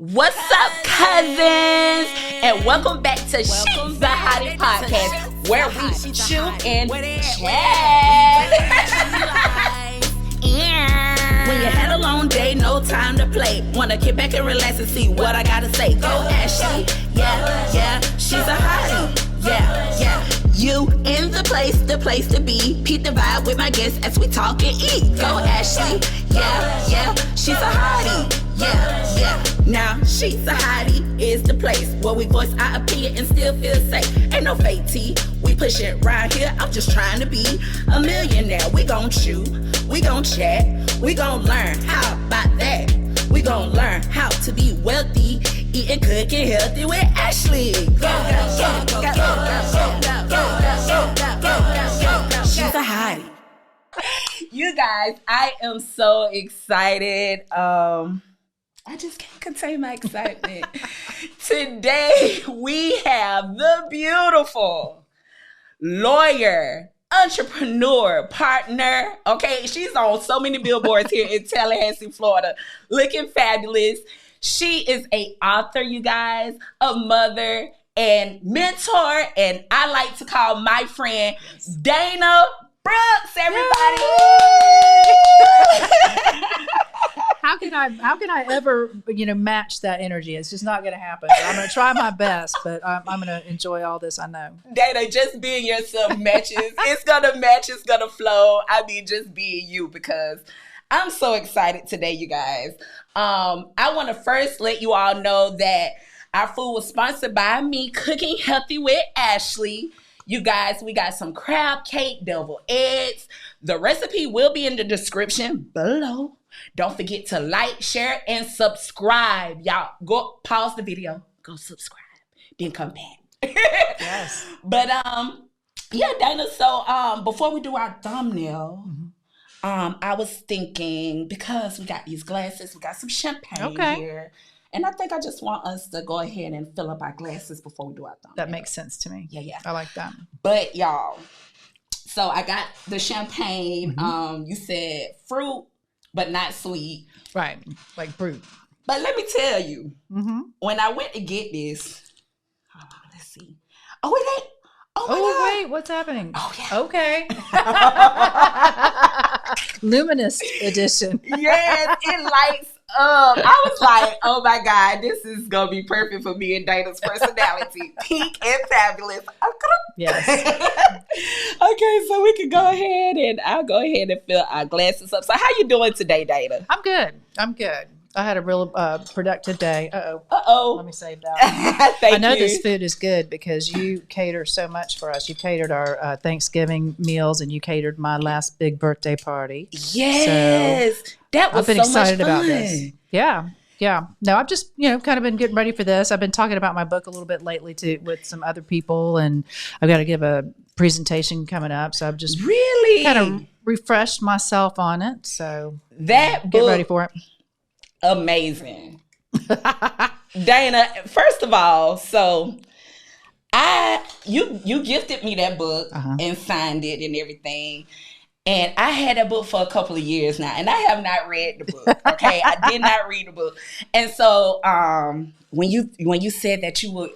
What's up, cousins? And welcome back to She's the Hottie podcast, where we shoot and chat. When you had a long day, no time to play. Wanna kick back and relax and see what I gotta say. Go Ashley, yeah, she's a hottie. Yeah. You in the place to be. Peep the vibe with my guests as we talk and eat. Go Ashley, yeah, she's a hottie. Yeah. Now she's a hottie is the place where we voice our opinion and still feel safe. Ain't no fake tea, we push it right here. I'm just trying to be a millionaire. We gon' shoot, we gon' chat, we gon' learn. How about that? We gon' learn how to be wealthy, eating, cooking healthy with Ashley. Go. She's a hottie. You guys, I am so excited. I just can't contain my excitement. Today, we have the beautiful lawyer, entrepreneur, partner. Okay, she's on so many billboards here in Tallahassee, Florida, looking fabulous. She is an author, you guys, a mother and mentor, and I like to call my friend Dana Brooks, everybody. How can I ever, match that energy? It's just not going to happen. I'm going to try my best, but I'm going to enjoy all this. I know. Dana, just being yourself matches. It's going to match. It's going to flow. I mean, just being you, because I'm so excited today, you guys. I want to first let you all know that our food was sponsored by me, Cooking Healthy with Ashley. You guys, we got some crab cake, deviled eggs. The recipe will be in the description below. Don't forget to like, share, and subscribe. Y'all, go pause the video, go subscribe, then come back. Yes. But yeah, Dana, so before we do our thumbnail, I was thinking, because we got these glasses, we got some champagne here. And I think I just want us to go ahead and fill up our glasses before we do our thumbnail. That makes sense to me. Yeah. I like that. But y'all, so I got the champagne. You said fruit, but not sweet. Right, like fruit. But let me tell you, when I went to get this, let's see. Oh, it ain't. Oh, my God. Wait, what's happening? Oh, yeah. Okay. Luminous edition. Yes, it lights up. I was like, oh my God, this is going to be perfect for me and Dana's personality. Pink and fabulous. Yes. Okay, so we can go ahead and I'll go ahead and fill our glasses up. So how you doing today, Dana? I'm good. I had a real productive day. Let me save that. I know this food is good because you cater so much for us. You catered our Thanksgiving meals, and you catered my last big birthday party. Yes, so that was I've been so excited much fun. about this. Yeah. No, I've just kind of been getting ready for this. I've been talking about my book a little bit lately too with some other people, and I've got to give a presentation coming up. So I've just really kind of refreshed myself on it. So that get ready for it. Amazing. Dana, first of all, so you gifted me that book and signed it and everything. And I had that book for a couple of years now, and I have not read the book. Okay, I did not read the book. And so when you said that you would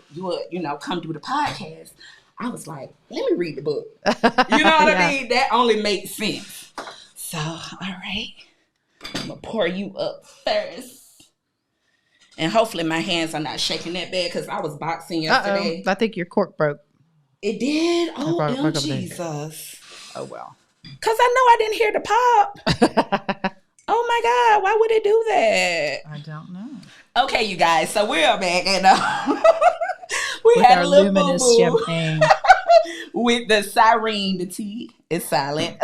come do the podcast, I was like, let me read the book. You know what I mean? That only makes sense. So, all right. I'm going to pour you up first. And hopefully my hands are not shaking that bad because I was boxing yesterday. I think your cork broke. It did? Oh, Jesus. Oh, well. Because I know I didn't hear the pop. Oh, my God. Why would it do that? I don't know. Okay, you guys. So we're back. And we with had our a little luminous boo-boo. champagne. With the siren, the tea is silent.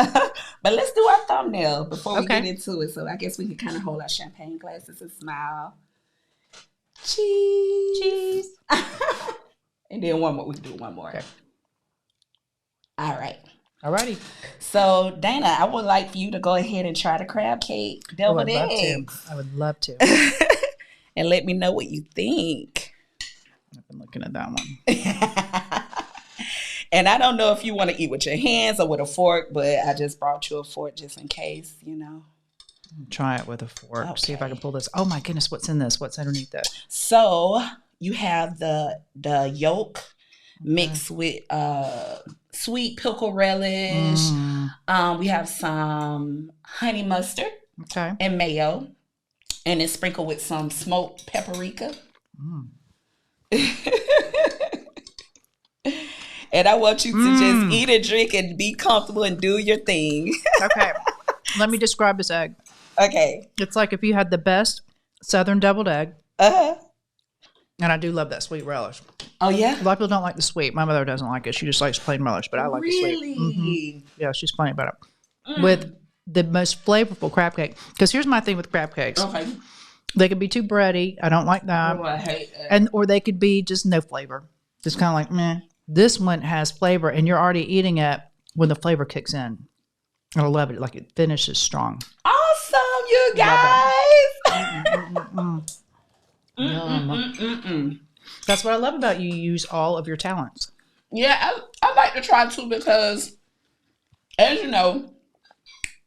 But let's do our thumbnail before we get into it. So I guess we can kind of hold our champagne glasses and smile. Cheese. And then one more. We can do one more. Okay. All right. Alrighty. So Dana, I would like for you to go ahead and try the crab cake deviled eggs. I would love to. And let me know what you think. I've been looking at that one. And I don't know if you want to eat with your hands or with a fork, but I just brought you a fork just in case, Try it with a fork. See if I can pull this. Oh my goodness, what's in this? What's underneath that? So you have the yolk mixed with sweet pickle relish. We have some honey mustard and mayo. And it's sprinkled with some smoked paprika. And I want you to just eat and drink and be comfortable and do your thing. Okay. Let me describe this egg. Okay. It's like if you had the best Southern deviled egg. And I do love that sweet relish. Oh, yeah? A lot of people don't like the sweet. My mother doesn't like it. She just likes plain relish, but I like the sweet. Really? Yeah, she's funny about it. With the most flavorful crab cake. Because here's my thing with crab cakes. Okay. They could be too bready. I don't like that. Oh, I hate that. Or they could be just no flavor. Just kind of like, meh. This one has flavor, and you're already eating it when the flavor kicks in. And I love it. Like, it finishes strong. Awesome, you guys. That's what I love about you. You use all of your talents. Yeah, I like to try too because, as you know,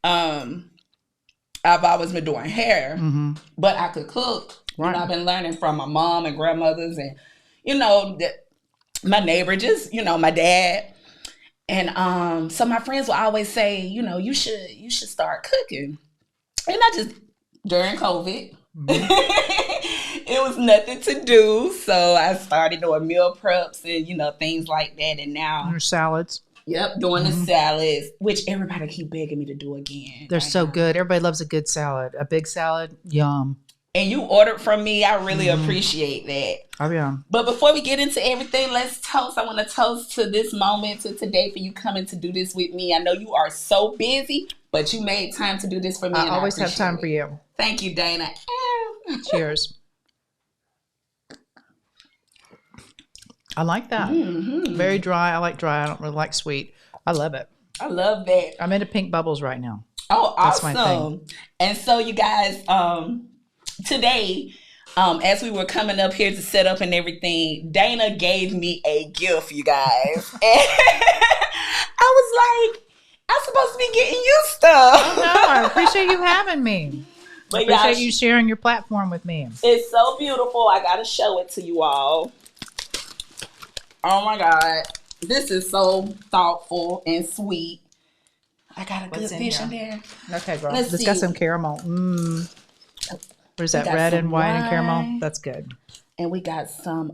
I've always been doing hair, but I could cook. Right. You know, I've been learning from my mom and grandmothers and, you know, my neighbor, just, you know, my dad. And so my friends will always say, you know, you should start cooking. And I just, during COVID, it was nothing to do. So I started doing meal preps and, you know, things like that. And now. Your salads. Yep, doing the salads, which everybody keep begging me to do again. They're so good. Everybody loves a good salad. A big salad, yum. And you ordered from me. I really appreciate that. Oh, yeah. But before we get into everything, let's toast. I want to toast to this moment, to today, for you coming to do this with me. I know you are so busy, but you made time to do this for me. I always have time for you. Thank you, Dana. Cheers. I like that. Very dry. I like dry. I don't really like sweet. I love it. I love that. I'm into pink bubbles right now. Oh, That's awesome. my thing. And so, you guys, today, as we were coming up here to set up and everything, Dana gave me a gift, you guys. And I was like, I'm supposed to be getting you stuff. Oh, no, I appreciate you having me. I appreciate you sharing your platform with me. It's so beautiful. I got to show it to you all. Oh, my God. This is so thoughtful and sweet. I got a good fish in there. Okay, girl. It's got some caramel. What is that, red and white and caramel? That's good. And we got some,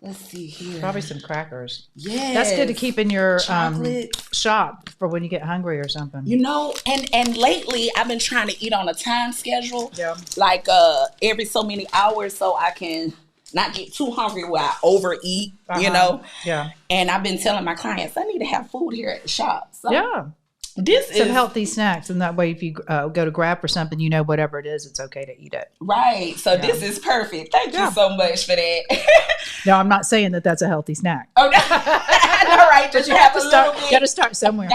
let's see here. Probably some crackers. Yeah. That's good to keep in your shop for when you get hungry or something. You know, and lately I've been trying to eat on a time schedule. Yeah. Like every so many hours so I can not get too hungry where I overeat, you know? Yeah. And I've been telling my clients, I need to have food here at the shop. So yeah. This some healthy snacks, and that way if you go to grab for something, you know whatever it is, it's okay to eat it. Right. So this is perfect. Thank you so much for that. No, I'm not saying that that's a healthy snack. Oh, no. All right. But you have to start. You got to start somewhere.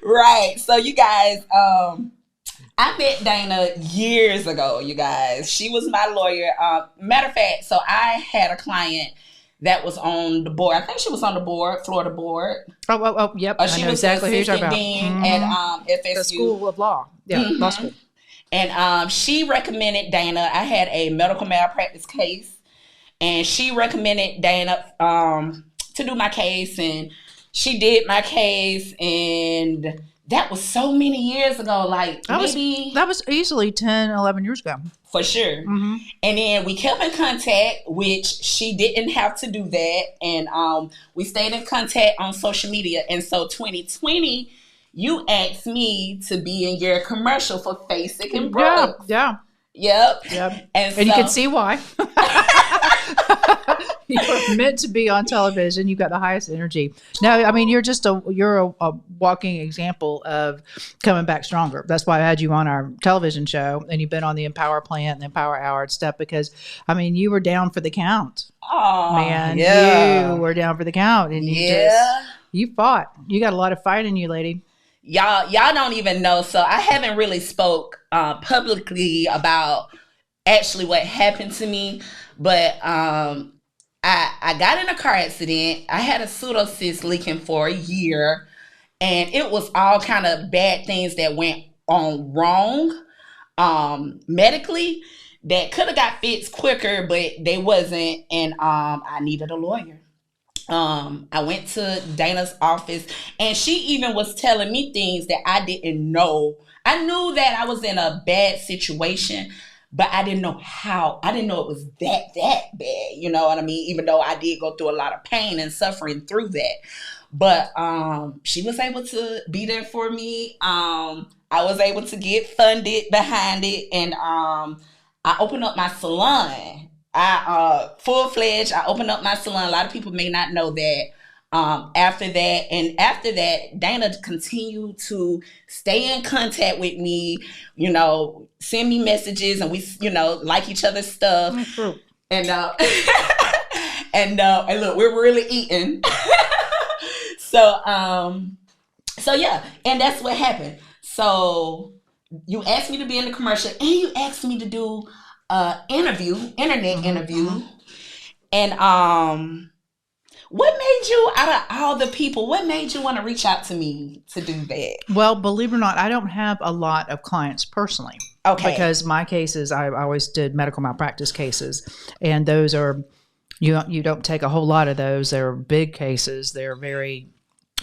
Right. So you guys, I met Dana years ago, you guys. She was my lawyer. Matter of fact, so I had a client that was on the board. I think she was on the board, Florida board. Oh, yep. She I know was exactly who you're assistant talking about. dean at FSU. The School of Law. Yeah, law school. And she recommended Dana. I had a medical malpractice case, and she recommended Dana to do my case, and she did my case, and that was so many years ago, like that was easily 10, 11 years ago. For sure. And then we kept in contact, which she didn't have to do that. And we stayed in contact on social media. And so 2020, you asked me to be in your commercial for Basic and Brooks. Yeah. Yep. And you can see why. You're meant to be on television. You've got the highest energy. No, I mean, you're a walking example of coming back stronger. That's why I had you on our television show, and you've been on the Empower Plant and the Empower Hour and stuff, because, I mean, you were down for the count. Oh, man, you were down for the count, and you fought. You got a lot of fight in you, lady. Y'all don't even know. So I haven't really spoke publicly about actually what happened to me, but I got in a car accident. I had a pseudocyst leaking for a year, And it was all kind of bad things that went on wrong medically that could have got fixed quicker, but they wasn't. And I needed a lawyer. I went to Dana's office, and she even was telling me things that I didn't know. I knew that I was in a bad situation, but I didn't know how. I didn't know it was that bad. You know what I mean? Even though I did go through a lot of pain and suffering through that. But she was able to be there for me. I was able to get funded behind it, and I opened up my salon. I full-fledged. I opened up my salon. A lot of people may not know that. After that, Dana continued to stay in contact with me. You know, send me messages, and we, you know, like each other's stuff. Mm-hmm. And and look, we're really eating. So yeah, and that's what happened. So you asked me to be in the commercial, and you asked me to do internet interview. And what made you, out of all the people, what made you want to reach out to me to do that? Well, believe it or not, I don't have a lot of clients personally. Okay. Because my cases, I always did medical malpractice cases, and those are, you don't take a whole lot of those. They're big cases. They're very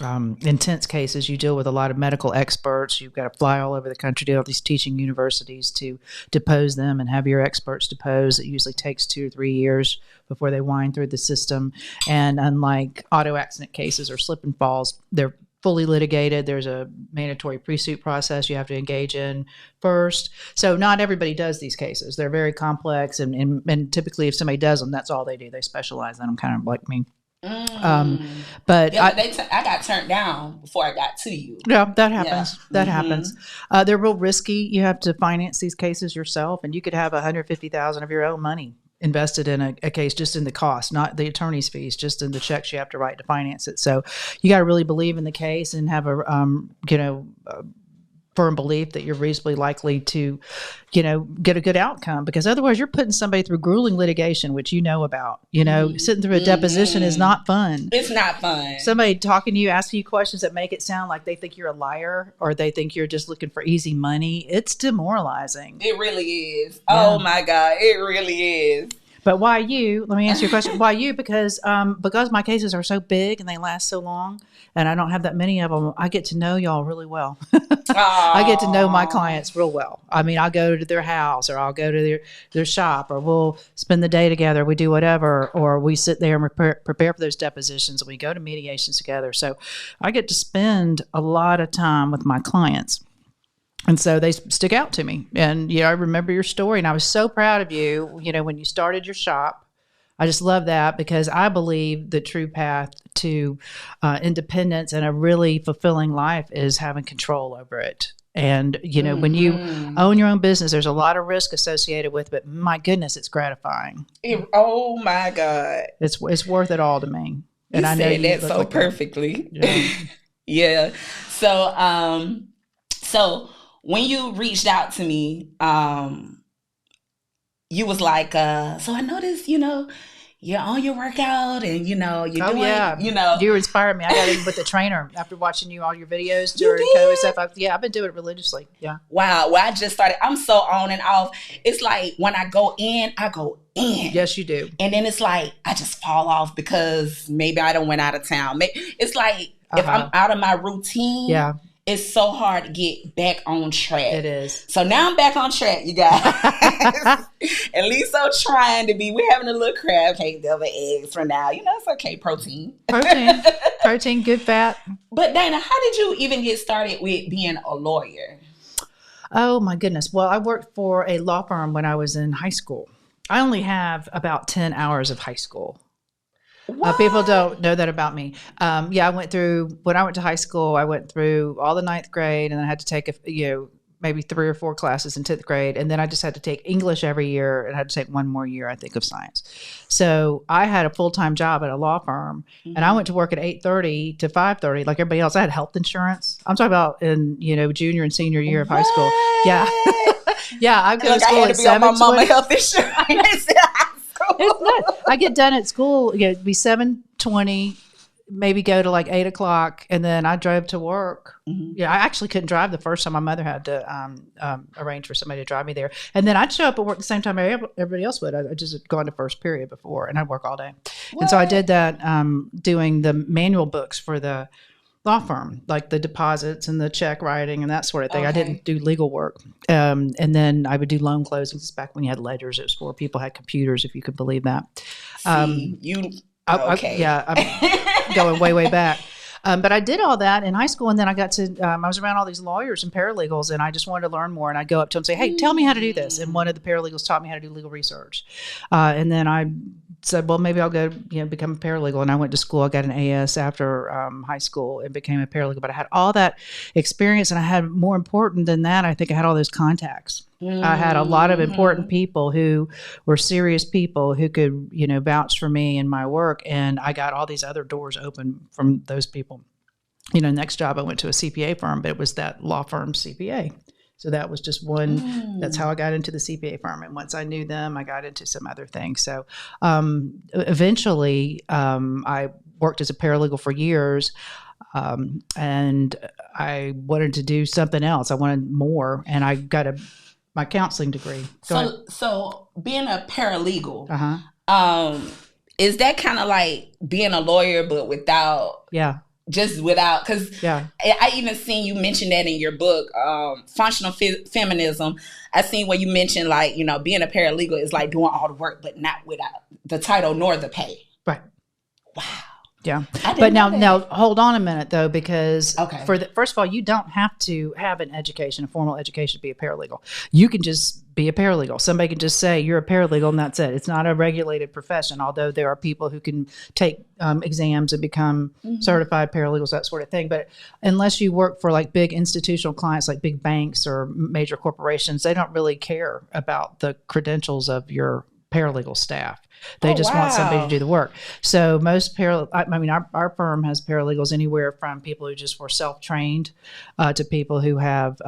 intense cases. You deal with a lot of medical experts. You've got to fly all over the country to all these teaching universities to depose them and have your experts depose. It usually takes 2 or 3 years before they wind through the system. And unlike auto accident cases or slip and falls, they're fully litigated. There's a mandatory pre-suit process you have to engage in first. So not everybody does these cases. They're very complex, and typically if somebody does them, that's all they do. They specialize in them, kind of like me. But I got turned down before I got to you. Yeah, that happens. Yeah. That happens. They're real risky. You have to finance these cases yourself, and you could have $150,000 of your own money invested in a case, just in the cost, not the attorney's fees, just in the checks you have to write to finance it. So you got to really believe in the case and have a firm belief that you're reasonably likely to, get a good outcome, because otherwise you're putting somebody through grueling litigation, which about. Sitting through a deposition is not fun. It's not fun. Somebody talking to you, asking you questions that make it sound like they think you're a liar, or they think you're just looking for easy money. It's demoralizing. It really is. Yeah. Oh my God, it really is. But why you? Let me answer your question. Why you? Because my cases are so big and they last so long, and I don't have that many of them. I get to know y'all really well. I get to know my clients real well. I mean, I'll go to their house, or I'll go to their shop, or we'll spend the day together. We do whatever, or we sit there and prepare for those depositions, and we go to mediations together. So I get to spend a lot of time with my clients. And so they stick out to me. And, I remember your story, and I was so proud of you, when you started your shop. I just love that, because I believe the true path to independence and a really fulfilling life is having control over it. And, when you own your own business, there's a lot of risk associated with it, but my goodness, it's gratifying. Oh my God. It's worth it all to me. And I know that so perfectly. Yeah. Yeah. So when you reached out to me, you was like, so I noticed, you're on your workout, and, you're doing, You inspired me. I got in with the trainer after watching all your videos during COVID stuff. I've been doing it religiously. Yeah. Wow. Well, I just started. I'm so on and off. It's like when I go in, I go in. Yes, you do. And then it's like I just fall off because maybe I done went out of town. It's like if I'm out of my routine. Yeah. It's so hard to get back on track. It is. So now I'm back on track, you guys. At least I'm trying to be. We're having a little crab cake, deviled eggs for now. It's okay. Protein, good fat. But Dana, how did you even get started with being a lawyer? Oh my goodness. Well, I worked for a law firm when I was in high school. I only have about 10 hours of high school. People don't know that about me. When I went to high school, I went through all the 9th grade, and then I had to take maybe 3 or 4 classes in 10th grade. And then I just had to take English every year, and I had to take 1 more year, I think, of science. So I had a full-time job at a law firm, and I went to work at 8:30 to 5:30 like everybody else. I had health insurance. I'm talking about in, junior and senior year of high school. Yeah. Yeah. I go to school at 7:20. I had to be on my mama health insurance. It's nuts. I get done at school, it'd be 7:20. maybe go to like 8 o'clock, and then I drove to work. Yeah, I actually couldn't drive the first time. My mother had to arrange for somebody to drive me there, and then I'd show up at work the same time everybody else would. I just had gone to first period before, and I'd work all day. And so I did that, doing the manual books for the law firm, like the deposits and the check writing and that sort of thing. I didn't do legal work. And then I would do loan closings. It's back when you had ledgers. It was before people had computers, if you could believe that. I'm going way back. But I did all that in high school, and then I got to, I was around all these lawyers and paralegals, and I just wanted to learn more. And I'd go up to them and say, hey, tell me how to do this. And one of the paralegals taught me how to do legal research. And then I said, well, maybe I'll go, become a paralegal. And I went to school. I got an AS after high school and became a paralegal. But I had all that experience, and I had, more important than that, I think I had all those contacts. I had a lot of important people who were serious people who could, vouch for me and my work. And I got all these other doors open from those people. Next job, I went to a CPA firm, but it was that law firm CPA. So that was just one, that's how I got into the CPA firm. And once I knew them, I got into some other things. So eventually I worked as a paralegal for years. And I wanted to do something else. I wanted more. And I got my counseling degree. So being a paralegal, is that kind of like being a lawyer, but without, because I even seen you mention that in your book, Functional Feminism. I seen where you mentioned like, being a paralegal is like doing all the work, but not without the title nor the pay. Right. Wow. Yeah. But now hold on a minute though, because first of all, you don't have to have an education, a formal education to be a paralegal. You can just be a paralegal. Somebody can just say you're a paralegal and that's it. It's not a regulated profession, although there are people who can take exams and become certified paralegals, that sort of thing. But unless you work for like big institutional clients, like big banks or major corporations, they don't really care about the credentials of your paralegal staff. They just want somebody to do the work. So most our firm has paralegals anywhere from people who just were self-trained to people who have,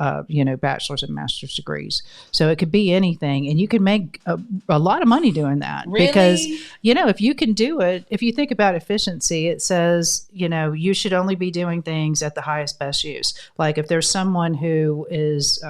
bachelor's and master's degrees. So it could be anything. And you can make a lot of money doing that. Really? Because, if you can do it, if you think about efficiency, it says, you should only be doing things at the highest best use. Like if there's someone who is,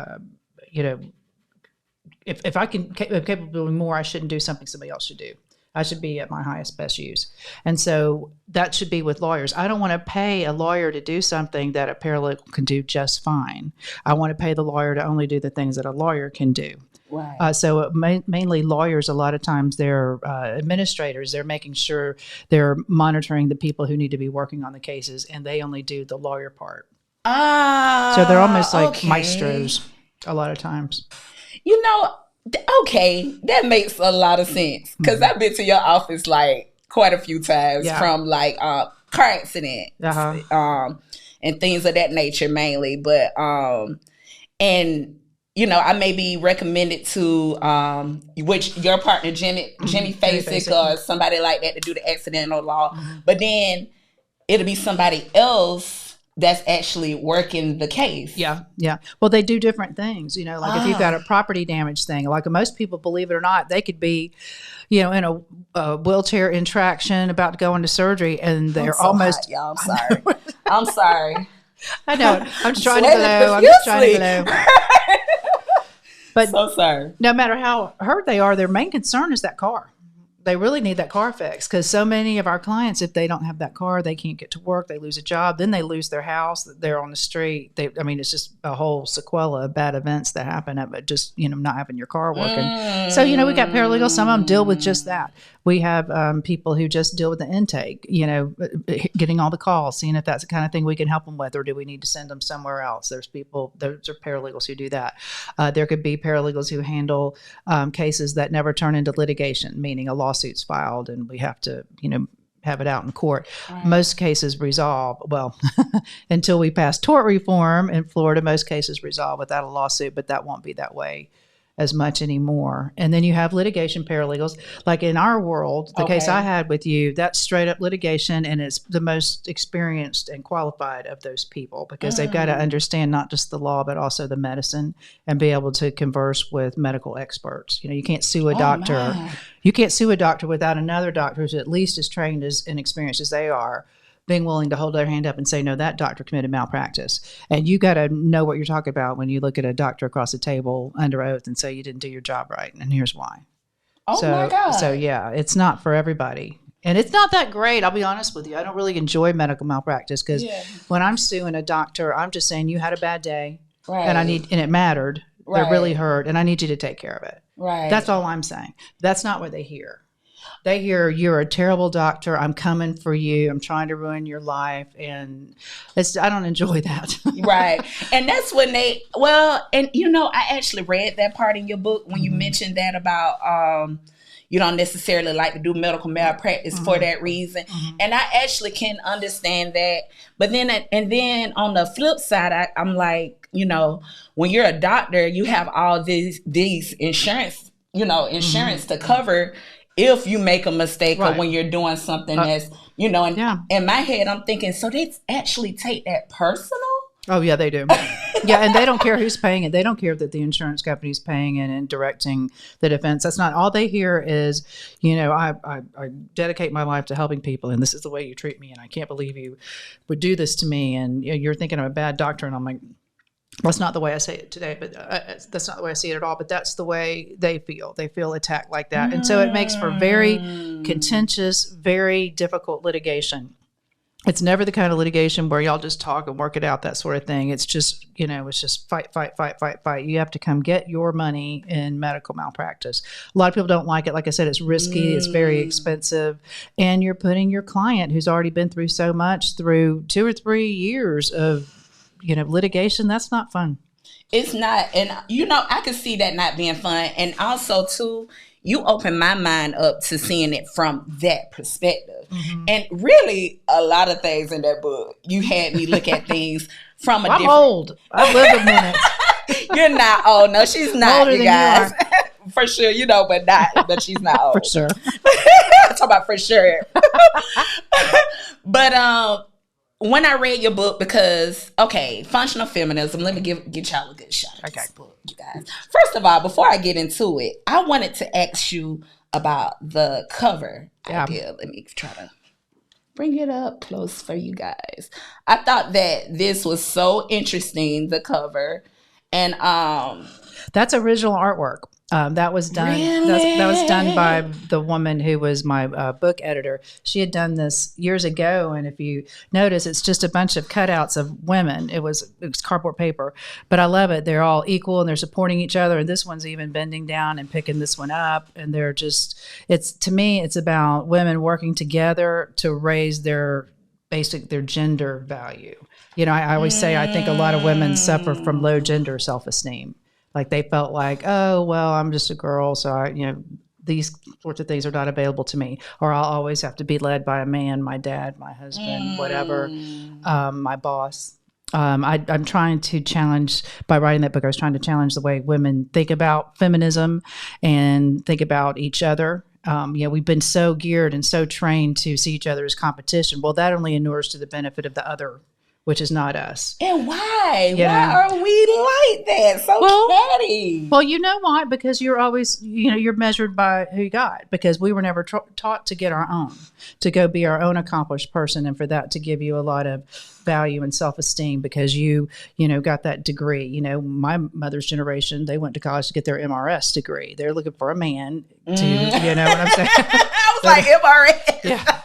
if I can capable of doing more, I shouldn't do something somebody else should do. I should be at my highest best use. And so that should be with lawyers. I don't want to pay a lawyer to do something that a paralegal can do just fine. I want to pay the lawyer to only do the things that a lawyer can do. Right. So mainly lawyers, a lot of times they're administrators. They're making sure they're monitoring the people who need to be working on the cases, and they only do the lawyer part. So they're almost like maestros a lot of times. Okay, that makes a lot of sense because I've been to your office like quite a few times from like car accidents and things of that nature mainly. But I may be recommended to which your partner Jimmy Fasick or somebody like that to do the accidental law, but then it'll be somebody else that's actually working the case. Yeah. Well, they do different things, like if you've got a property damage thing, like most people, believe it or not, they could be, in a wheelchair in traction about to go into surgery and they're almost. Hot, y'all. I'm sorry. I'm sorry. I know. I'm just trying to know. But so sorry. No matter how hurt they are, their main concern is that car. They really need that car fixed because so many of our clients, if they don't have that car, they can't get to work. They lose a job. Then they lose their house. They're on the street. It's just a whole sequela of bad events that happen at just, not having your car working. So, we got paralegals. Some of them deal with just that. We have people who just deal with the intake, getting all the calls, seeing if that's the kind of thing we can help them with, or do we need to send them somewhere else? Those are paralegals who do that. There could be paralegals who handle cases that never turn into litigation, meaning a lawsuit's filed and we have to, have it out in court. Right. Most cases resolve, until we pass tort reform in Florida, most cases resolve without a lawsuit, but that won't be that way as much anymore. And then you have litigation paralegals. Like in our world, the case I had with you, that's straight up litigation, and it's the most experienced and qualified of those people because they've got to understand not just the law, but also the medicine and be able to converse with medical experts. You can't sue a doctor. You can't sue a doctor without another doctor who's at least as trained and experienced as they are being willing to hold their hand up and say, no, that doctor committed malpractice. And you got to know what you're talking about when you look at a doctor across the table under oath and say you didn't do your job right. And here's why. Oh my God. So yeah, it's not for everybody. And it's not that great. I'll be honest with you. I don't really enjoy medical malpractice because when I'm suing a doctor, I'm just saying you had a bad day and it mattered. It really hurt and I need you to take care of it. Right. That's all I'm saying. That's not what they hear. They hear you're a terrible doctor. I'm coming for you. I'm trying to ruin your life. And I don't enjoy that. Right. And that's when and I actually read that part in your book when you mentioned that about, you don't necessarily like to do medical malpractice for that reason. And I actually can understand that. But then, on the flip side, I'm like, when you're a doctor, you have all these insurance, to cover if you make a mistake or when you're doing something that's, in my head, I'm thinking, so they actually take that personal? Oh, yeah, they do. Yeah, and they don't care who's paying it. They don't care that the insurance company's paying it and directing the defense. That's not all they hear is, I dedicate my life to helping people, and this is the way you treat me, and I can't believe you would do this to me, and you're thinking I'm a bad doctor, and I'm like, that's not the way I say it today, but that's not the way I see it at all. But that's the way they feel. They feel attacked like that. And so it makes for very contentious, very difficult litigation. It's never the kind of litigation where y'all just talk and work it out, that sort of thing. It's just, it's just fight. You have to come get your money in medical malpractice. A lot of people don't like it. Like I said, it's risky. It's very expensive. And you're putting your client who's already been through so much through 2 or 3 years of, litigation. That's not fun. It's not. And, I could see that not being fun. And also, too, you open my mind up to seeing it from that perspective. And really, a lot of things in that book, you had me look at things from a different... I'm old. I've lived a minute. You're not old. No, she's not, older you guys. For sure, but she's not old. For sure. I'm talking about for sure. But when I read your book, because, functional feminism, let me get y'all a good shot at this book, you guys. First of all, before I get into it, I wanted to ask you about the cover idea. Let me try to bring it up close for you guys. I thought that this was so interesting, the cover. And that's original artwork. That was done. Really? That was done by the woman who was my book editor. She had done this years ago, and if you notice, it's just a bunch of cutouts of women. It was cardboard paper, but I love it. They're all equal and they're supporting each other. And this one's even bending down and picking this one up. And they're just. To me, it's about women working together to raise their gender value. I always say I think a lot of women suffer from low gender self-esteem. Like they felt like, oh, well, I'm just a girl, so these sorts of things are not available to me. Or I'll always have to be led by a man, my dad, my husband, whatever, my boss. I'm trying to challenge, by writing that book, I was trying to challenge the way women think about feminism and think about each other. We've been so geared and so trained to see each other as competition. Well, that only inures to the benefit of the other, which is not us. And why? Why are we like that? So catty. Well, you know why? Because you're always, you're measured by who you got. Because we were never taught to get our own, to go be our own accomplished person, and for that to give you a lot of value and self-esteem because you got that degree. My mother's generation, they went to college to get their MRS degree. They're looking for a man to, you know what I'm saying? I was like, MRS. Yeah.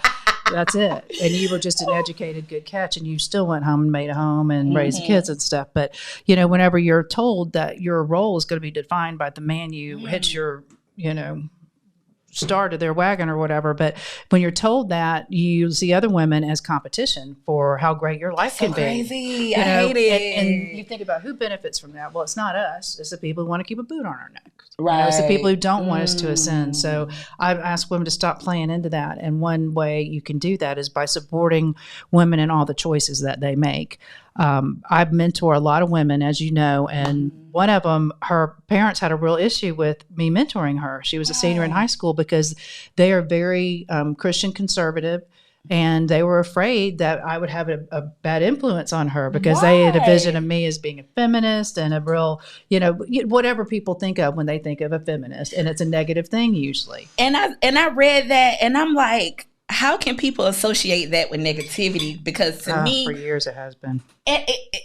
That's it. And you were just an educated, good catch, and you still went home and made a home and raised kids and stuff. But, whenever you're told that your role is going to be defined by the man you hitch your, star to their wagon or whatever. But when you're told that, you see other women as competition for how great your life can crazy. be. I hate it. And you think about who benefits from that. Well, it's not us. It's the people who want to keep a boot on our neck. Right. It's the people who don't want us to ascend. So I've asked women to stop playing into that. And one way you can do that is by supporting women in all the choices that they make. I mentor a lot of women, as you know, and one of them, her parents had a real issue with me mentoring her. She was a senior in high school because they are very Christian conservative, and they were afraid that I would have a bad influence on her because they had a vision of me as being a feminist and a real, whatever people think of when they think of a feminist, and it's a negative thing usually. And I read that, and I'm like, how can people associate that with negativity? Because to me, for years it has been.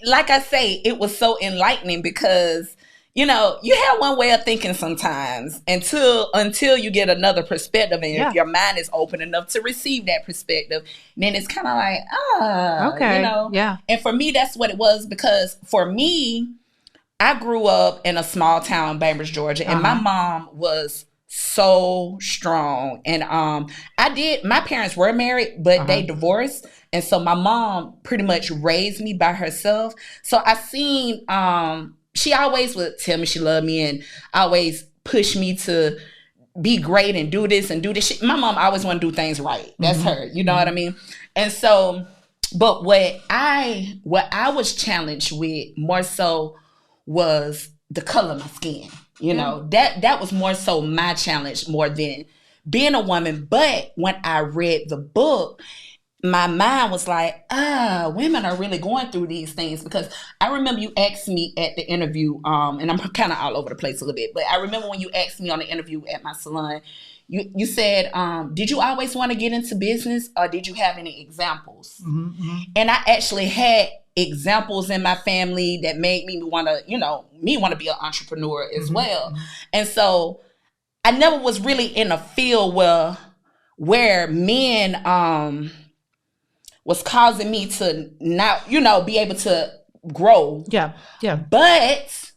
Like I say, it was so enlightening because, you know, you have one way of thinking sometimes until you get another perspective, and if your mind is open enough to receive that perspective, then it's kind of like, okay, you know. Yeah. And for me, that's what it was, because for me, I grew up in a small town, Bainbridge, Georgia, and my mom was so strong. And my parents were married, but they divorced. And so my mom pretty much raised me by herself. So I seen, she always would tell me she loved me and always push me to be great and do this and do this. My mom always want to do things right. That's her. You know what I mean? And so, but what I was challenged with more so was the color of my skin. You know, that was more so my challenge more than being a woman. But when I read the book, my mind was like, women are really going through these things. Because I remember you asked me at the interview, and I'm kind of all over the place a little bit, but I remember when you asked me on the interview at my salon, you said, did you always want to get into business, or did you have any examples? And I actually had examples in my family that made me want to be an entrepreneur as well. And so I never was really in a field where men was causing me to not, be able to grow. Yeah. But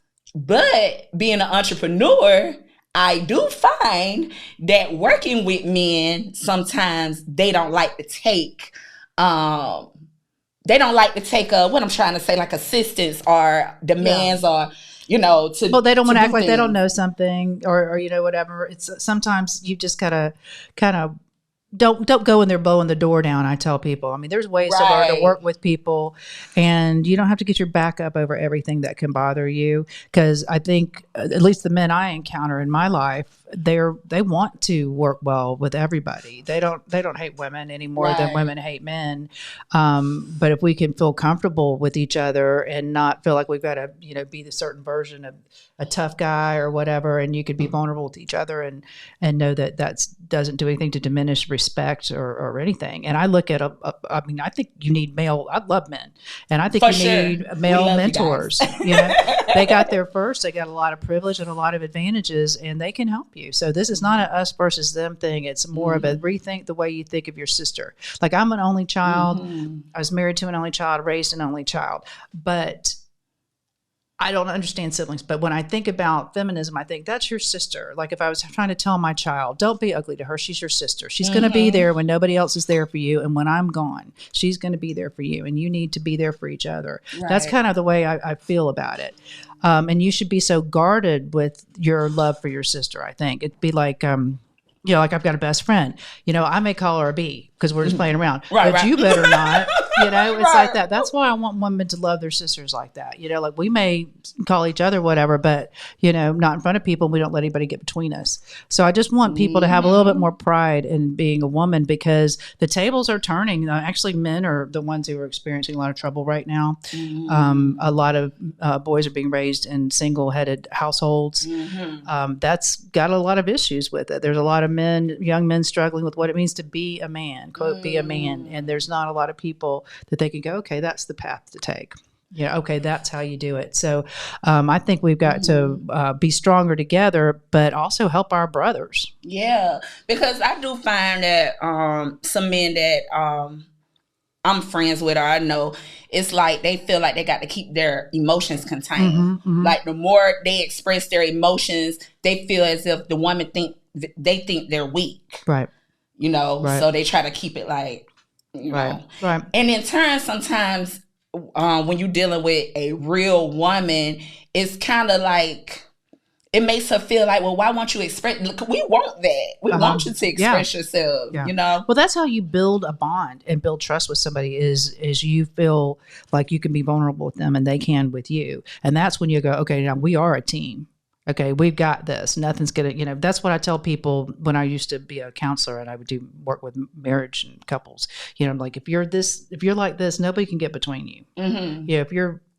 being an entrepreneur, I do find that working with men, sometimes they don't like to take what I'm trying to say, like assistance or demands or, well, they don't want to act like they don't know something or whatever. It's sometimes you just gotta kind of don't go in there blowing the door down. I tell people, I mean, there's ways to learn to work with people, and you don't have to get your back up over everything that can bother you. Because I think at least the men I encounter in my life, they want to work well with everybody. They don't hate women any more than women hate men. But if we can feel comfortable with each other and not feel like we've got to be the certain version of a tough guy or whatever, and you could be vulnerable with each other and know that doesn't do anything to diminish respect or anything. And I look at I think you need male. I love men, and I think need male mentors. They got there first. They got a lot of privilege and a lot of advantages, and they can help you. So this is not a us versus them thing. It's more of a rethink the way you think of your sister. Like, I'm an only child. I was married to an only child, raised an only child, but I don't understand siblings. But when I think about feminism, I think that's your sister. Like, if I was trying to tell my child, don't be ugly to her. She's your sister. She's going to be there when nobody else is there for you. And when I'm gone, she's going to be there for you. And you need to be there for each other. Right. That's kind of the way I feel about it. And you should be so guarded with your love for your sister, I think. It'd be like, like I've got a best friend. I may call her a B because we're just playing around. But you better not. It's like that. That's why I want women to love their sisters like that. Like we may call each other whatever, but, not in front of people. We don't let anybody get between us. So I just want people to have a little bit more pride in being a woman, because the tables are turning. Actually, men are the ones who are experiencing a lot of trouble right now. A lot of boys are being raised in single-headed households. That's got a lot of issues with it. There's a lot of young men struggling with what it means to be a man, quote, be a man. And there's not a lot of people that they can go, okay, that's the path to take. Okay, that's how you do it. So I think we've got to be stronger together, but also help our brothers. Yeah, because I do find that some men that I'm friends with, or I know, it's like they feel like they got to keep their emotions contained. Like the more they express their emotions, they feel as if the woman think they're weak. Right. So they try to keep it like, know. Right. And in turn, sometimes when you're dealing with a real woman, it's kind of like, it makes her feel like, well, why won't you express? Look, we want that. We want you to express yourself, Well, that's how you build a bond and build trust with somebody is you feel like you can be vulnerable with them and they can with you. And that's when you go, okay, now we are a team. Okay, we've got this. Nothing's going to, that's what I tell people when I used to be a counselor and I would do work with marriage and couples. Like if you're like this, nobody can get between you.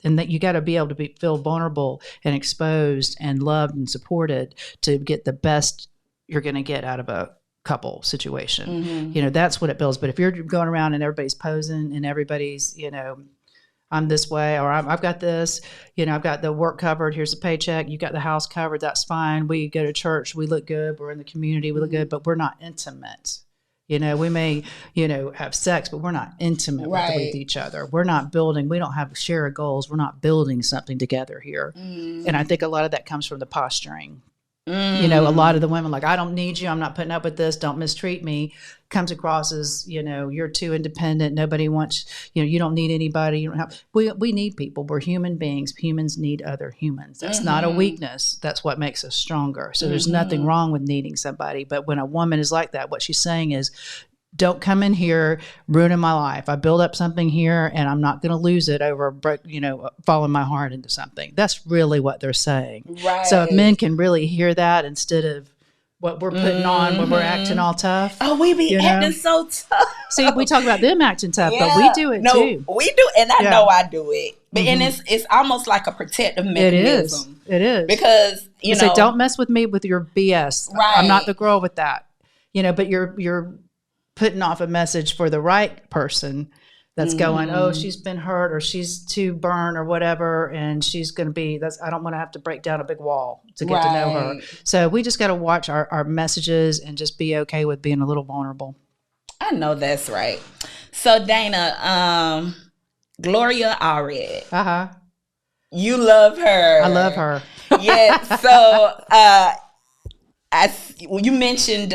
And that you got to be able to feel vulnerable and exposed and loved and supported to get the best you're going to get out of a couple situation. That's what it builds. But if you're going around and everybody's posing and everybody's, I'm this way, or I've got this, I've got the work covered. Here's the paycheck. You got the house covered. That's fine. We go to church. We look good. We're in the community. We look good, but we're not intimate. We may, have sex, but we're not intimate with each other. We're not building. We don't have shared goals. We're not building something together here. And I think a lot of that comes from the posturing. A lot of the women like, I don't need you. I'm not putting up with this. Don't mistreat me. Comes across as, you're too independent. Nobody wants, you don't need anybody. You don't have, we need people. We're human beings. Humans need other humans. That's not a weakness. That's what makes us stronger. So there's nothing wrong with needing somebody. But when a woman is like that, what she's saying is, don't come in here ruining my life. I build up something here and I'm not going to lose it over, following my heart into something. That's really what they're saying. Right. So if men can really hear that instead of what we're putting on when we're acting all tough. Oh, we be acting so tough. See, we talk about them acting tough, but we do it too. We do. And I know I do it. But and it's almost like a protective mechanism. It is. Because, say, don't mess with me with your BS. Right. I'm not the girl with that. But you're putting off a message for the right person that's going, oh, she's been hurt or she's too burned or whatever. And she's going to be, I don't want to have to break down a big wall to get to know her. So we just got to watch our messages and just be okay with being a little vulnerable. I know that's right. So Dana, Gloria Allred. Uh-huh. You love her. I love her. Yeah. So you mentioned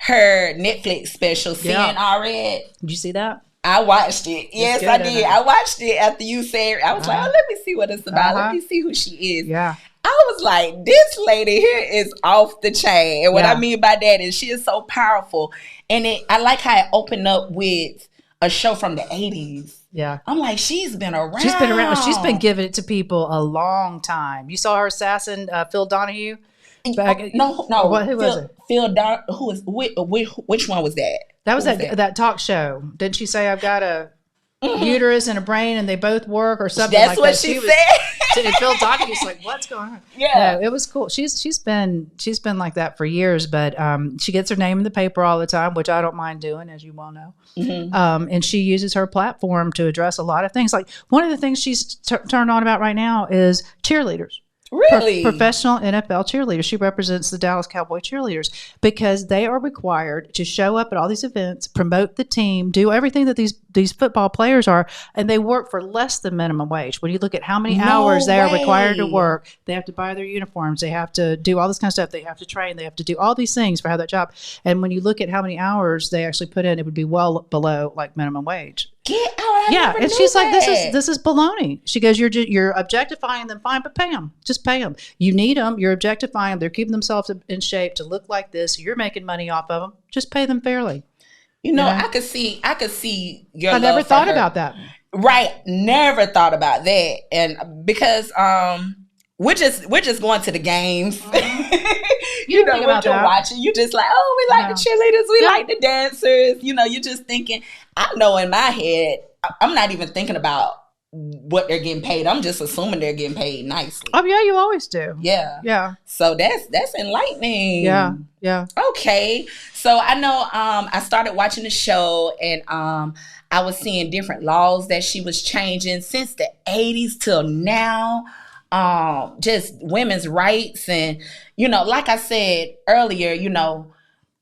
her Netflix special, Seeing Allred. Did you see that? I watched it. Yes, I did. I watched it after you said, I was like, oh, let me see what it's about. Let me see who she is. Yeah. I was like, this lady here is off the chain. And what I mean by that is she is so powerful. And I like how it opened up with a show from the 80s. Yeah. I'm like, she's been around. She's been around. She's been giving it to people a long time. You saw her assassin, Phil Donahue? No. Who was it? Which one was that? That was that talk show. Didn't she say I've got a uterus and a brain and they both work or something like that? That's what she said. And Phil Donahue's like, what's going on? Yeah. No, it was cool. She's been like that for years, but she gets her name in the paper all the time, which I don't mind doing, as you well know. And she uses her platform to address a lot of things. Like one of the things she's turned on about right now is cheerleaders. Really? Professional NFL cheerleaders. She represents the Dallas Cowboy cheerleaders because they are required to show up at all these events, promote the team, do everything that these football players are, and they work for less than minimum wage. When you look at how many hours they are required to work, they have to buy their uniforms, they have to do all this kind of stuff, they have to train, they have to do all these things for how that job. And when you look at how many hours they actually put in, it would be well below like minimum wage. Get out! And she's like, this is baloney. She goes, you're objectifying them, fine, but pay them. Just pay them. You need them. You're objectifying them. They're keeping themselves in shape to look like this. You're making money off of them. Just pay them fairly. I could see your. I never thought about that. Right, never thought about that, and because we're just going to the games. You know what you're watching. You just like, oh, we like the cheerleaders, we like the dancers. You're just thinking. I know in my head, I'm not even thinking about what they're getting paid. I'm just assuming they're getting paid nicely. Oh yeah, you always do. Yeah. So that's enlightening. Yeah. Okay. So I know I started watching the show and I was seeing different laws that she was changing since the 80s till now. Just women's rights and like I said earlier,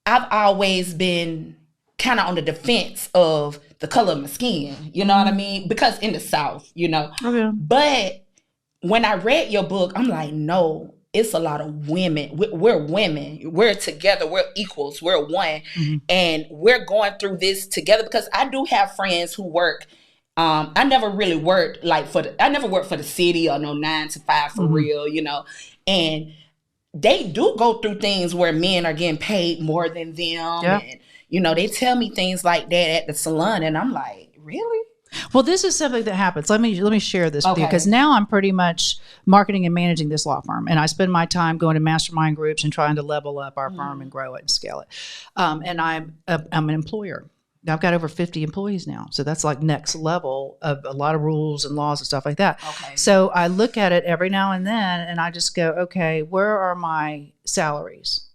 I've always been kind of on the defense of the color of my skin, you know what I mean? Because in the South, Okay. But when I read your book, I'm like, no, it's a lot of women. We're women. We're together. We're equals. We're one. And we're going through this together because I do have friends who work. I never really worked I never worked for the city or no 9 to 5 for real, and they do go through things where men are getting paid more than them. Yeah. And, they tell me things like that at the salon and I'm like, really? Well, this is something that happens. Let me share this with you because now I'm pretty much marketing and managing this law firm, and I spend my time going to mastermind groups and trying to level up our firm and grow it and scale it. And I'm an employer. I've got over 50 employees now, so that's like next level of a lot of rules and laws and stuff like that. Okay. So I look at it every now and then, and I just go, okay, where are my salaries?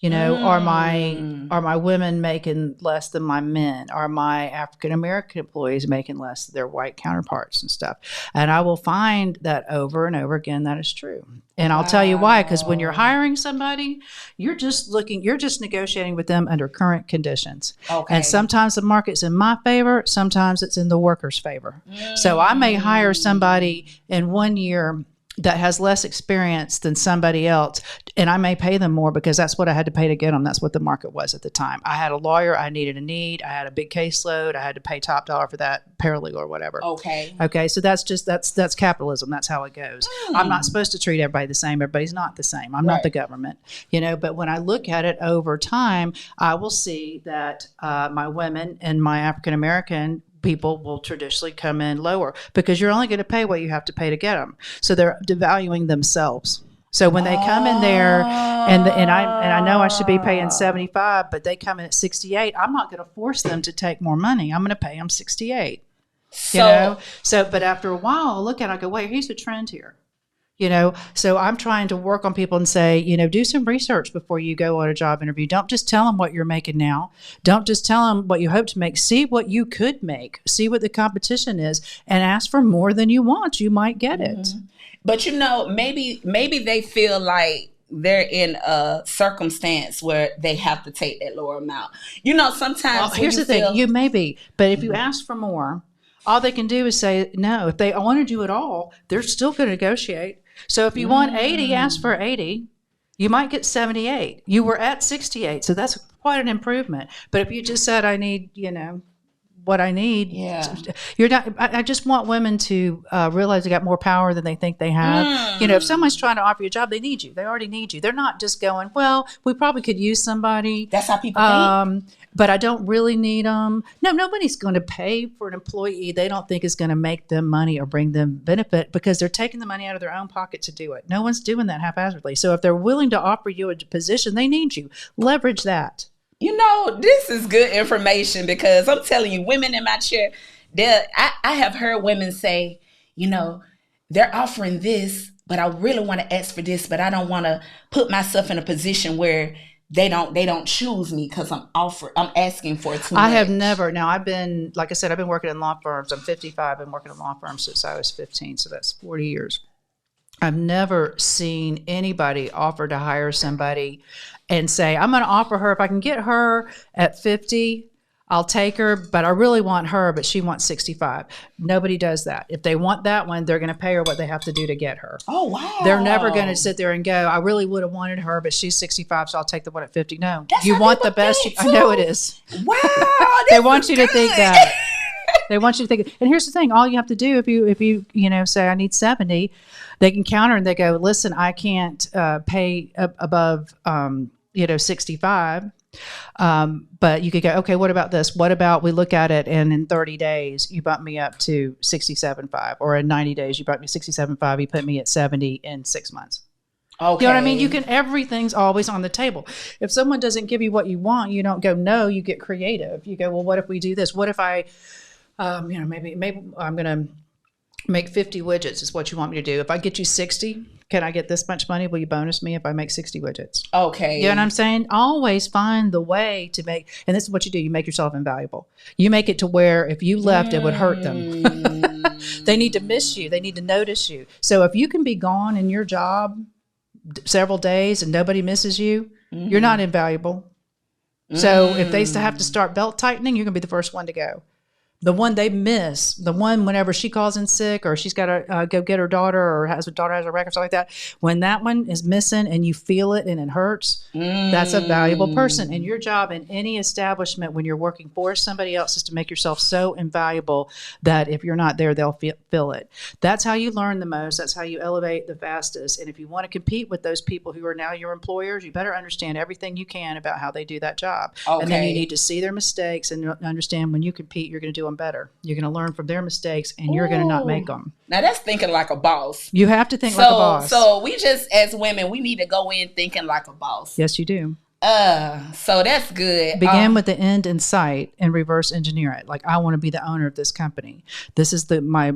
You know, are my women making less than my men? Are my African American employees making less than their white counterparts and stuff? And I will find that over and over again that is true. And I'll tell you why, because when you're hiring somebody, you're just negotiating with them under current conditions. Okay. And sometimes the market's in my favor, sometimes it's in the worker's favor. So I may hire somebody in 1 year that has less experience than somebody else, and I may pay them more because that's what I had to pay to get them. That's what the market was at the time. I had a lawyer I needed I had a big caseload. I had to pay top dollar for that paralegal or whatever. Okay. So that's capitalism. That's how it goes. I'm not supposed to treat everybody the same. Everybody's not the same. I'm not the government, you know, but when I look at it over time, I will see that my women and my African American people will traditionally come in lower because you're only going to pay what you have to pay to get them. So they're devaluing themselves. So when they come in there and I know I should be paying 75, but they come in at 68, I'm not going to force them to take more money. I'm going to pay them 68. You know? But after a while, I look at it, I go, wait, here's the trend here. You know, so I'm trying to work on people and say, you know, do some research before you go on a job interview. Don't just tell them what you're making now. Don't just tell them what you hope to make. See what you could make. See what the competition is and ask for more than you want. You might get it. But, you know, maybe they feel like they're in a circumstance where they have to take that lower amount. You know, sometimes here's the thing. You may be. But if you ask for more, all they can do is say no. If they wanted you at all, they're still going to negotiate. So if you want 80, ask for 80. You might get 78. You were at 68, so that's quite an improvement. But if you just said, I need, you know, what I need, you're not. I just want women to realize they got more power than they think they have. You know, if someone's trying to offer you a job, they need you. They already need you. They're not just going, well, we probably could use somebody. That's how people think. But I don't really need them. No, nobody's going to pay for an employee they don't think is going to make them money or bring them benefit because they're taking the money out of their own pocket to do it. No one's doing that haphazardly. So if they're willing to offer you a position, they need you. Leverage that. You know, this is good information because I'm telling you, women in my chair, I have heard women say, you know, they're offering this, but I really want to ask for this, but I don't want to put myself in a position where they don't choose me because I'm asking for too much. I have never. Now I've been, like I said, I've been working in law firms. I'm 55. I've been working in law firms since I was 15. So that's 40 years. I've never seen anybody offer to hire somebody and say, I'm going to offer her, if I can get her at 50, I'll take her, but I really want her, but she wants 65. Nobody does that. If they want that one, they're going to pay her what they have to do to get her. Oh, wow. They're never going to sit there and go, I really would have wanted her, but she's 65, so I'll take the one at 50. No. That's you want the best. I know it is. Wow. They want you to think that. They want you to think. And here's the thing. All you have to do if you say I need 70, they can counter and they go, listen, I can't pay above 65. But you could go, okay, what about this? What about we look at it and in 30 days you bump me up to 67.5, or in 90 days you bump me 67.5, you put me at 70 in 6 months. Okay. You know what I mean? Everything's always on the table. If someone doesn't give you what you want, you don't go, no, you get creative. You go, well, what if we do this? What if I, maybe I'm going to make 50 widgets is what you want me to do. If I get you 60, can I get this much money? Will you bonus me if I make 60 widgets? Okay. You know what I'm saying? Always find the way to make, and this is what you do. You make yourself invaluable. You make it to where if you left, it would hurt them. They need to miss you. They need to notice you. So if you can be gone in your job several days and nobody misses you, you're not invaluable. So if they have to start belt tightening, you're going to be the first one to go. The one they miss, the one whenever she calls in sick or she's got to go get her daughter or her daughter has a wreck or something like that, when that one is missing and you feel it and it hurts, that's a valuable person. And your job in any establishment when you're working for somebody else is to make yourself so invaluable that if you're not there, they'll feel it. That's how you learn the most. That's how you elevate the fastest. And if you want to compete with those people who are now your employers, you better understand everything you can about how they do that job. Okay. And then you need to see their mistakes and understand when you compete, you're going to do them better. You're going to learn from their mistakes and you're going to not make them. Now that's thinking like a boss. You have to think like a boss. So we just, as women, we need to go in thinking like a boss. Yes, you do. So that's good. Begin with the end in sight and reverse engineer it. Like, I want to be the owner of this company. This is my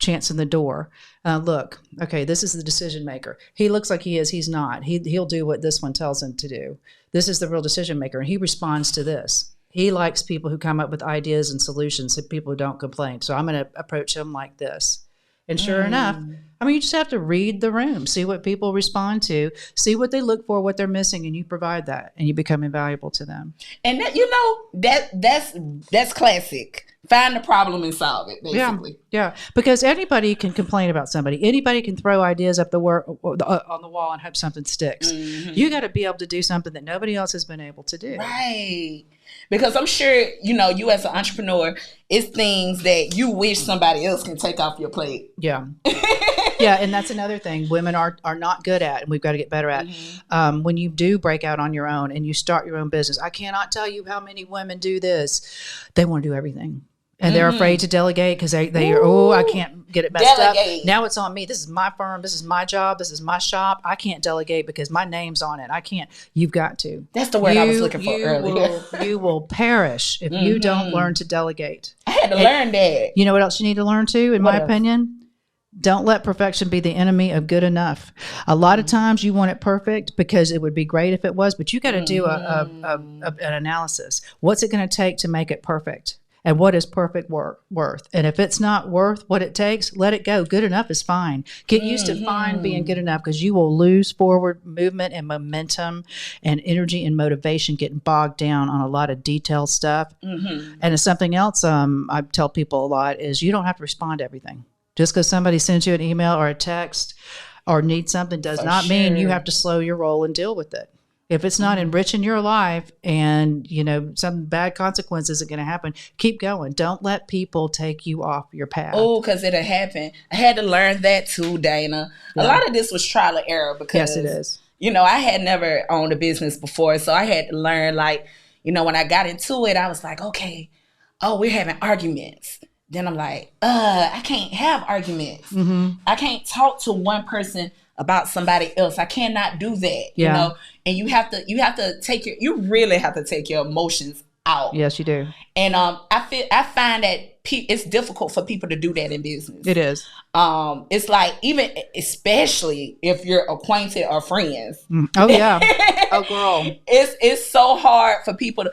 chancing the door. Look, okay, this is the decision maker. He looks like he is. He's not. He'll do what this one tells him to do. This is the real decision maker, and he responds to this. He likes people who come up with ideas and solutions, and people who don't complain. So I'm going to approach him like this. And sure enough, I mean, you just have to read the room, see what people respond to, see what they look for, what they're missing, and you provide that, and you become invaluable to them. And that, that's classic. Find the problem and solve it, basically. Yeah, because anybody can complain about somebody. Anybody can throw ideas up on the wall and hope something sticks. You got to be able to do something that nobody else has been able to do. Right. Because I'm sure, you as an entrepreneur, it's things that you wish somebody else can take off your plate. Yeah. Yeah, and that's another thing women are not good at, and we've got to get better at. When you do break out on your own and you start your own business, I cannot tell you how many women do this. They want to do everything. And they're afraid to delegate because they are, I can't get it messed up. Now it's on me. This is my firm. This is my job. This is my shop. I can't delegate because my name's on it. I can't. You've got to. That's the word I was looking for earlier. You will perish if you don't learn to delegate. I had to learn that. You know what else you need to learn too, in my opinion? Don't let perfection be the enemy of good enough. A lot of times you want it perfect because it would be great if it was, but you got to do an analysis. What's it going to take to make it perfect? And what is perfect worth? And if it's not worth what it takes, let it go. Good enough is fine. Get used to fine being good enough, because you will lose forward movement and momentum and energy and motivation getting bogged down on a lot of detailed stuff. And it's something else I tell people a lot is you don't have to respond to everything. Just because somebody sends you an email or a text or needs something does not mean you have to slow your roll and deal with it. If it's not enriching your life and, some bad consequences are going to happen, keep going. Don't let people take you off your path. Oh, because it'll happen. I had to learn that too, Dana. Yeah. A lot of this was trial and error because, yes, it is. I had never owned a business before. So I had to learn, when I got into it, I was like, okay, we're having arguments. Then I'm like, I can't have arguments. I can't talk to one person about somebody else. I cannot do that, and you really have to take your emotions out. Yes, you do. And I find that it's difficult for people to do that in business. It is. It's like, especially if you're acquainted or friends. Oh yeah. Oh girl. It's so hard for people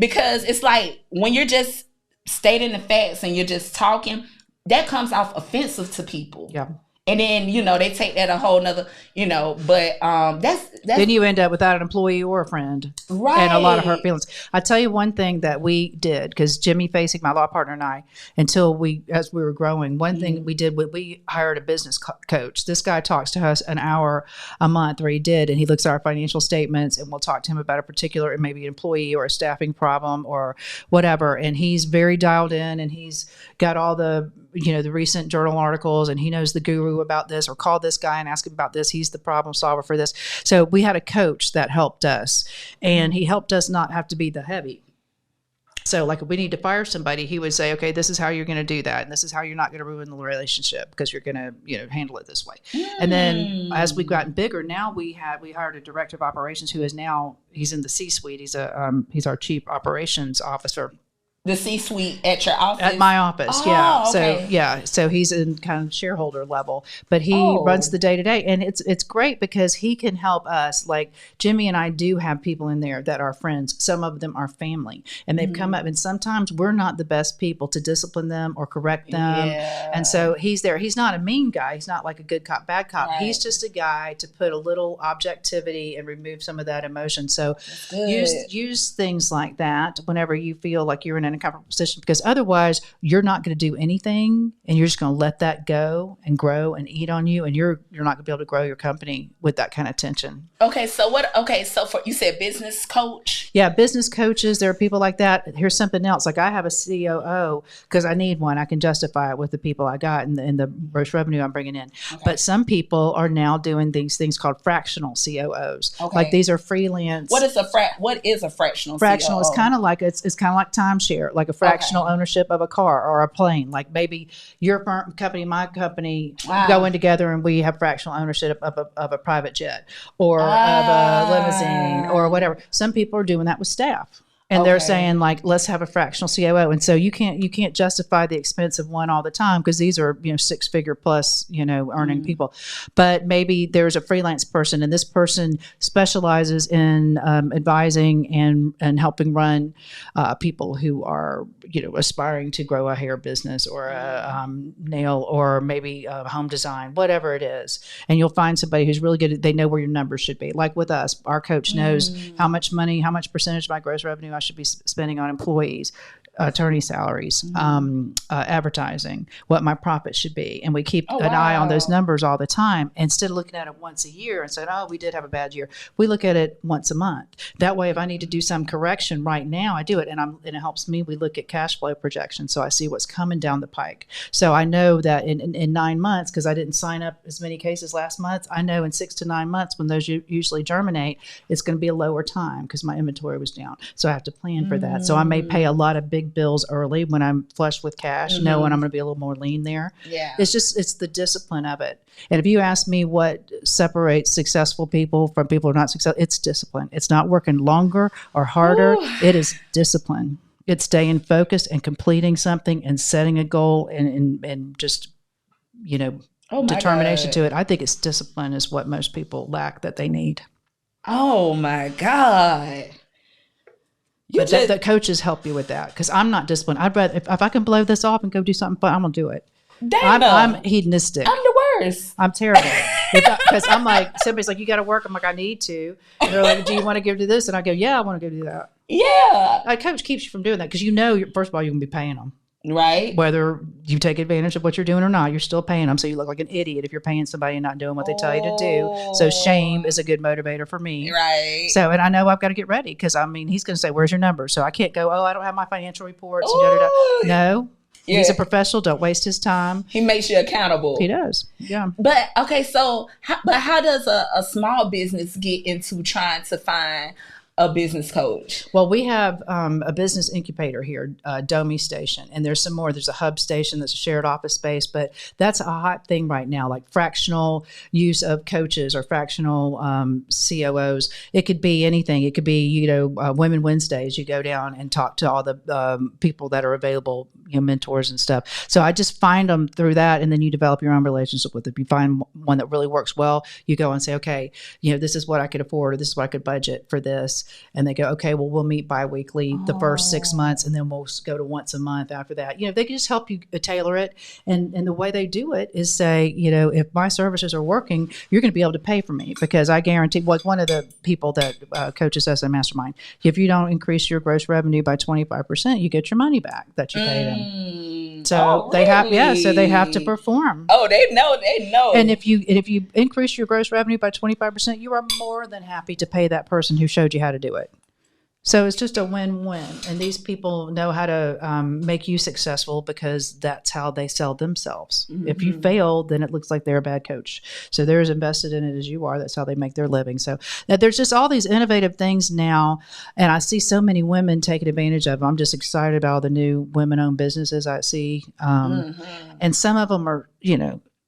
because it's like when you're just stating the facts and you're just talking, that comes off offensive to people. Yeah. And then, they take that a whole nother, but that's then you end up without an employee or a friend. Right. And a lot of hurt feelings. I tell you one thing that we did, because Jimmy Facing, my law partner, and I, as we were growing, one thing we did, we hired a business coach. This guy talks to us an hour a month, or he did, and he looks at our financial statements, and we'll talk to him about a particular, maybe an employee or a staffing problem or whatever. And he's very dialed in, and he's got all the recent journal articles, and he knows the guru about this, or call this guy and ask him about this. He's the problem solver for this. So we had a coach that helped us, and he helped us not have to be the heavy. So if we need to fire somebody, he would say, okay, this is how you're going to do that. And this is how you're not going to ruin the relationship, because you're going to, handle it this way. And then as we've gotten bigger, now we hired a director of operations who is now, he's in the C-suite. He's he's our chief operations officer. The C-suite at your office? At my office, Okay. So he's in kind of shareholder level, but he runs the day-to-day. And it's great because he can help us. Like Jimmy and I do have people in there that are friends. Some of them are family. And they've come up, and sometimes we're not the best people to discipline them or correct them. Yeah. And so he's there. He's not a mean guy. He's not like a good cop, bad cop. Right. He's just a guy to put a little objectivity and remove some of that emotion. So use things like that whenever you feel like you're in an uncomfortable position, because otherwise you're not going to do anything, and you're just going to let that go and grow and eat on you, and you're not going to be able to grow your company with that kind of tension. So for you said business coach? Yeah, business coaches, there are people like that. Here's something else. Like I have a COO because I need one. I can justify it with the people I got and the gross revenue I'm bringing in. Okay. But some people are now doing these things called fractional COOs. Okay. Like these are freelance. What is a fractional? Fractional is kind of like it's kind of like timeshare. Like a fractional ownership of a car or a plane. Like maybe your company, my company go in together, and we have fractional ownership of a private jet or of a limousine or whatever. Some people are doing that with staff. And they're saying like, let's have a fractional COO. And so you can't justify the expense of one all the time because these are, 6-figure plus, earning people. But maybe there's a freelance person and this person specializes in advising and helping run people who are, aspiring to grow a hair business or a nail or maybe home design, whatever it is. And you'll find somebody who's really good. They know where your numbers should be. Like with us, our coach knows how much money, how much percentage of my gross revenue I should be spending on employees, attorney salaries, advertising, what my profit should be. And we keep an eye on those numbers all the time. Instead of looking at it once a year and saying, oh, we did have a bad year, we look at it once a month. That way, if I need to do some correction right now, I do it. And it helps me. We look at cash flow projections. So I see what's coming down the pike. So I know that in 9 months, because I didn't sign up as many cases last month, I know in 6 to 9 months when those usually germinate, it's going to be a lower time because my inventory was down. So I have to plan for that. So I may pay a lot of big bills early when I'm flush with cash, knowing I'm going to be a little more lean there. Yeah. It's the discipline of it. And if you ask me what separates successful people from people who are not successful, it's discipline. It's not working longer or harder. It is discipline. It's staying focused and completing something and setting a goal and just, determination to it. I think it's discipline is what most people lack that they need. Oh my God. But the coaches help you with that because I'm not disciplined. I'd rather if I can blow this off and go do something fun, I'm gonna do it. I'm hedonistic. I'm the worst. I'm terrible because I'm like somebody's like you got to work. I'm like I need to. And they're like, do you want to go do this? And I go, yeah, I want to go do that. Yeah. A coach keeps you from doing that because first of all you're gonna be paying them. Right. Whether you take advantage of what you're doing or not, you're still paying them. So you look like an idiot if you're paying somebody and not doing what they tell you to do. So shame is a good motivator for me. Right. So, and I know I've got to get ready because he's going to say, where's your number? So I can't go, I don't have my financial reports. No. Yeah. He's a professional. Don't waste his time. He makes you accountable. He does. Yeah. But okay. So, how does a small business get into trying to find a business coach? Well, we have a business incubator here, Domi Station, and there's some more. There's a hub station that's a shared office space, but that's a hot thing right now, like fractional use of coaches or fractional COOs. It could be anything. It could be, Women Wednesdays. You go down and talk to all the people that are available, mentors and stuff. So I just find them through that, and then you develop your own relationship with it. If you find one that really works well, you go and say, okay, this is what I could afford, or this is what I could budget for this. And they go, okay, well, we'll meet bi-weekly the first 6 months, and then we'll go to once a month after that. They can just help you tailor it. And the way they do it is say, if my services are working, you're going to be able to pay for me because I guarantee, one of the people that coaches us in Mastermind, if you don't increase your gross revenue by 25%, you get your money back that you paid them. So they have to perform. Oh, they know. And if you increase your gross revenue by 25%, you are more than happy to pay that person who showed you how to do it. So it's just a win-win. And these people know how to make you successful because that's how they sell themselves. Mm-hmm. If you fail, then it looks like they're a bad coach. So they're as invested in it as you are. That's how they make their living. So there's just all these innovative things now. And I see so many women taking advantage of them. I'm just excited about all the new women-owned businesses I see. And some of them are,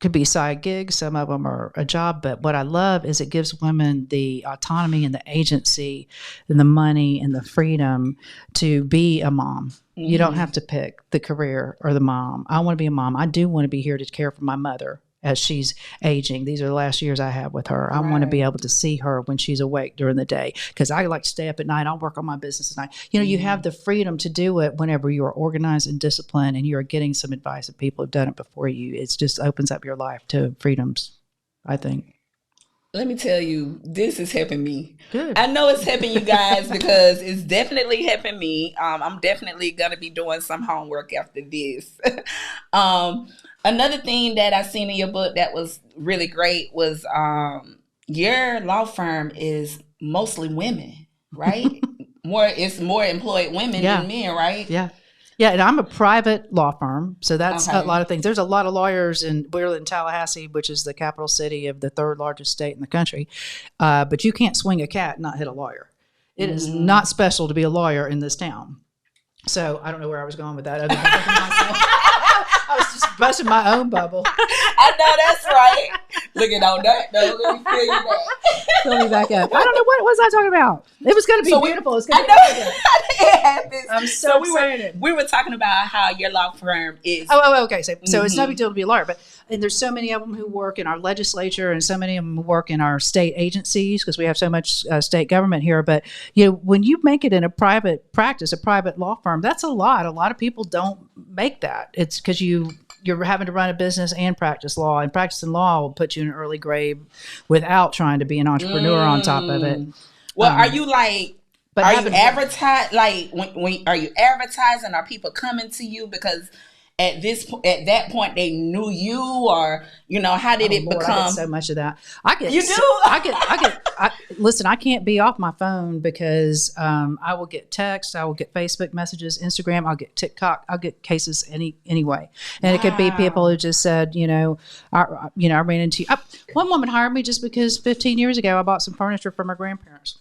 could be side gigs. Some of them are a job. But what I love is it gives women the autonomy and the agency and the money and the freedom to be a mom. Mm-hmm. You don't have to pick the career or the mom. I want to be a mom. I do want to be here to care for my mother as she's aging. These are the last years I have with her. I want to be able to see her when she's awake during the day because I like to stay up at night. I'll work on my business at night. You have the freedom to do it whenever you are organized and disciplined and you're getting some advice of people who've done it before you. It just opens up your life to freedoms, I think. Let me tell you, this is helping me. Good. I know it's helping you guys because it's definitely helping me. I'm definitely going to be doing some homework after this. Another thing that I seen in your book that was really great was your law firm is mostly women, right? It's more employed women than men, right? Yeah. Yeah, and I'm a private law firm, so that's a lot of things. There's a lot of lawyers, we're in Tallahassee, which is the capital city of the third largest state in the country, but you can't swing a cat and not hit a lawyer. It is not special to be a lawyer in this town. So I don't know where I was going with that other than myself. I was just busting my own bubble. I know that's right. Looking on that though. Let me feel you back. Fill me back up. I don't know what was I talking about. It was going to be beautiful. It's going to be it happens. I'm so excited. We were talking about how your law firm is. Okay. So it's no big deal to be a lawyer, and there's so many of them who work in our legislature, and so many of them who work in our state agencies because we have so much state government here. But when you make it in a private practice, a private law firm, that's a lot. A lot of people don't make that. It's because you're having to run a business and practice law, and practicing law will put you in an early grave without trying to be an entrepreneur on top of it. Well, are you like? But are you advertising? Like, when are you advertising? Are people coming to you because at that point they knew you, or how did it become? I get so much of that. You do? Listen, I can't be off my phone because I will get texts, I will get Facebook messages, Instagram, I'll get TikTok, I'll get cases anyway. And It could be people who just said, I ran into one woman hired me just because 15 years ago I bought some furniture from her grandparents.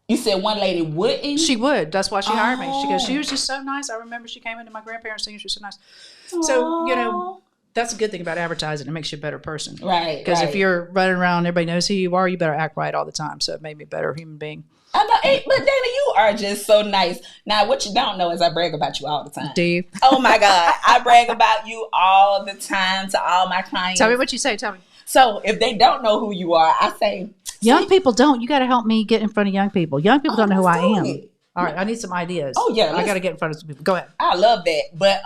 You said one lady wouldn't? She would. That's why she hired me. She was just so nice. I remember she came into my grandparents' thing. She was so nice. So, that's a good thing about advertising. It makes you a better person. Right. Because if you're running around, everybody knows who you are, you better act right all the time. So it made me a better human being. I know, but Dana, you are just so nice. Now, what you don't know is I brag about you all the time. Do you? Oh, my God. I brag about you all the time to all my clients. Tell me what you say. Tell me. So if they don't know who you are, I say... Young people don't. You got to help me get in front of young people. Young people don't know who I am. All right. I need some ideas. Oh, yeah. I got to get in front of some people. Go ahead. I love that. But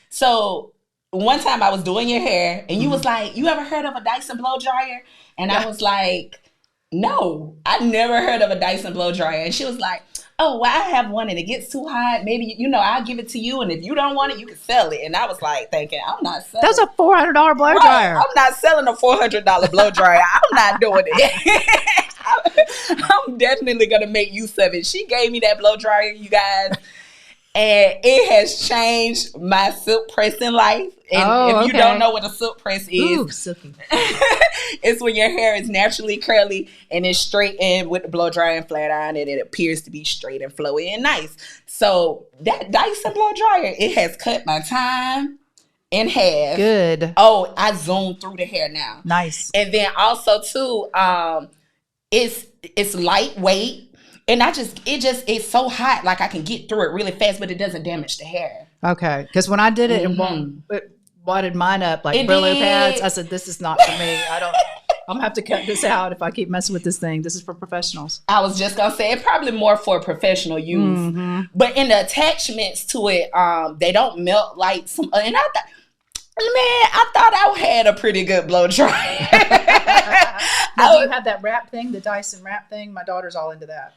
so one time I was doing your hair and you was like, you ever heard of a Dyson blow dryer? And I was like, no, I never heard of a Dyson blow dryer. And she was like, oh, well, I have one and it gets too hot. Maybe, I'll give it to you. And if you don't want it, you can sell it. And I was like thinking, I'm not selling. That's a $400 blow dryer. I'm not selling a $400 blow dryer. I'm not doing it. I'm definitely going to make use of it. She gave me that blow dryer, you guys. And it has changed my silk pressing life. And if you don't know what a silk press is, silky. It's when your hair is naturally curly and it's straightened with the blow dryer and flat iron, and it appears to be straight and flowy and nice. So that Dyson blow dryer, it has cut my time in half. Good. Oh, I zoomed through the hair now. Nice. And then also too, it's lightweight. And it's so hot, like I can get through it really fast, but it doesn't damage the hair. Okay. Because when I did it, it wadded mine up like Brillo pads. I said, this is not for me. I'm going to have to cut this out if I keep messing with this thing. This is for professionals. I was just going to say, it's probably more for professional use. Mm-hmm. But in the attachments to it, they don't melt like some. And I thought I had a pretty good blow dryer. Now, do you have that wrap thing, the Dyson wrap thing? My daughter's all into that.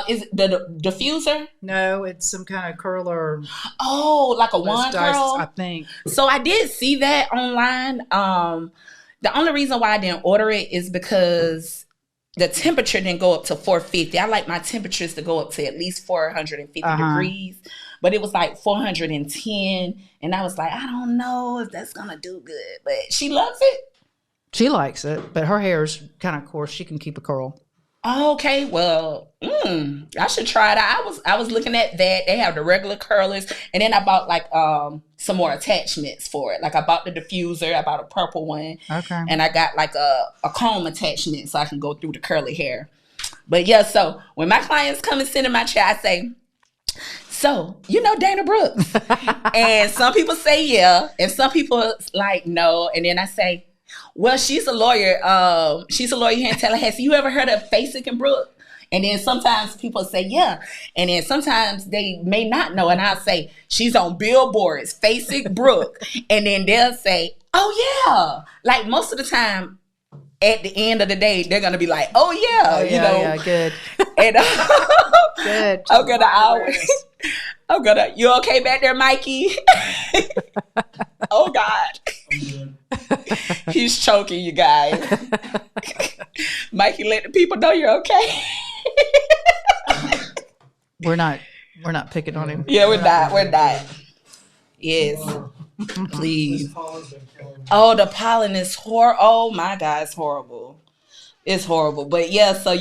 Is it the diffuser? No, it's some kind of curler. Oh, like a wand curl? I think. So I did see that online. The only reason why I didn't order it is because the temperature didn't go up to 450. I like my temperatures to go up to at least 450 degrees. But it was like 410. And I was like, I don't know if that's going to do good. But she loves it. She likes it. But her hair's kind of coarse. She can keep a curl. Okay, well, I should try it out. I was looking at that. They have the regular curlers. And then I bought like some more attachments for it. Like I bought the diffuser. I bought a purple one. Okay. And I got like a comb attachment so I can go through the curly hair. But yeah, so when my clients come and sit in my chair, I say, so, Dana Brooks. And some people say yeah. And some people like no. And then I say, well, she's a lawyer. She's a lawyer here in Tallahassee. You ever heard of Facek and Brooke? And then sometimes people say, yeah. And then sometimes they may not know. And I'll say, she's on billboards, Facek, Brooke. And then they'll say, oh, yeah. Like most of the time, at the end of the day, they're going to be like, oh, yeah. Yeah, good. And good. I'm gonna, you okay back there, Mikey? Oh, God. He's choking, you guys. Mikey, let the people know you're okay. We're not picking on him. Yeah, we're not. Yes. Please. Oh, the pollen is horrible. Oh my God, it's horrible. It's horrible. But yeah, so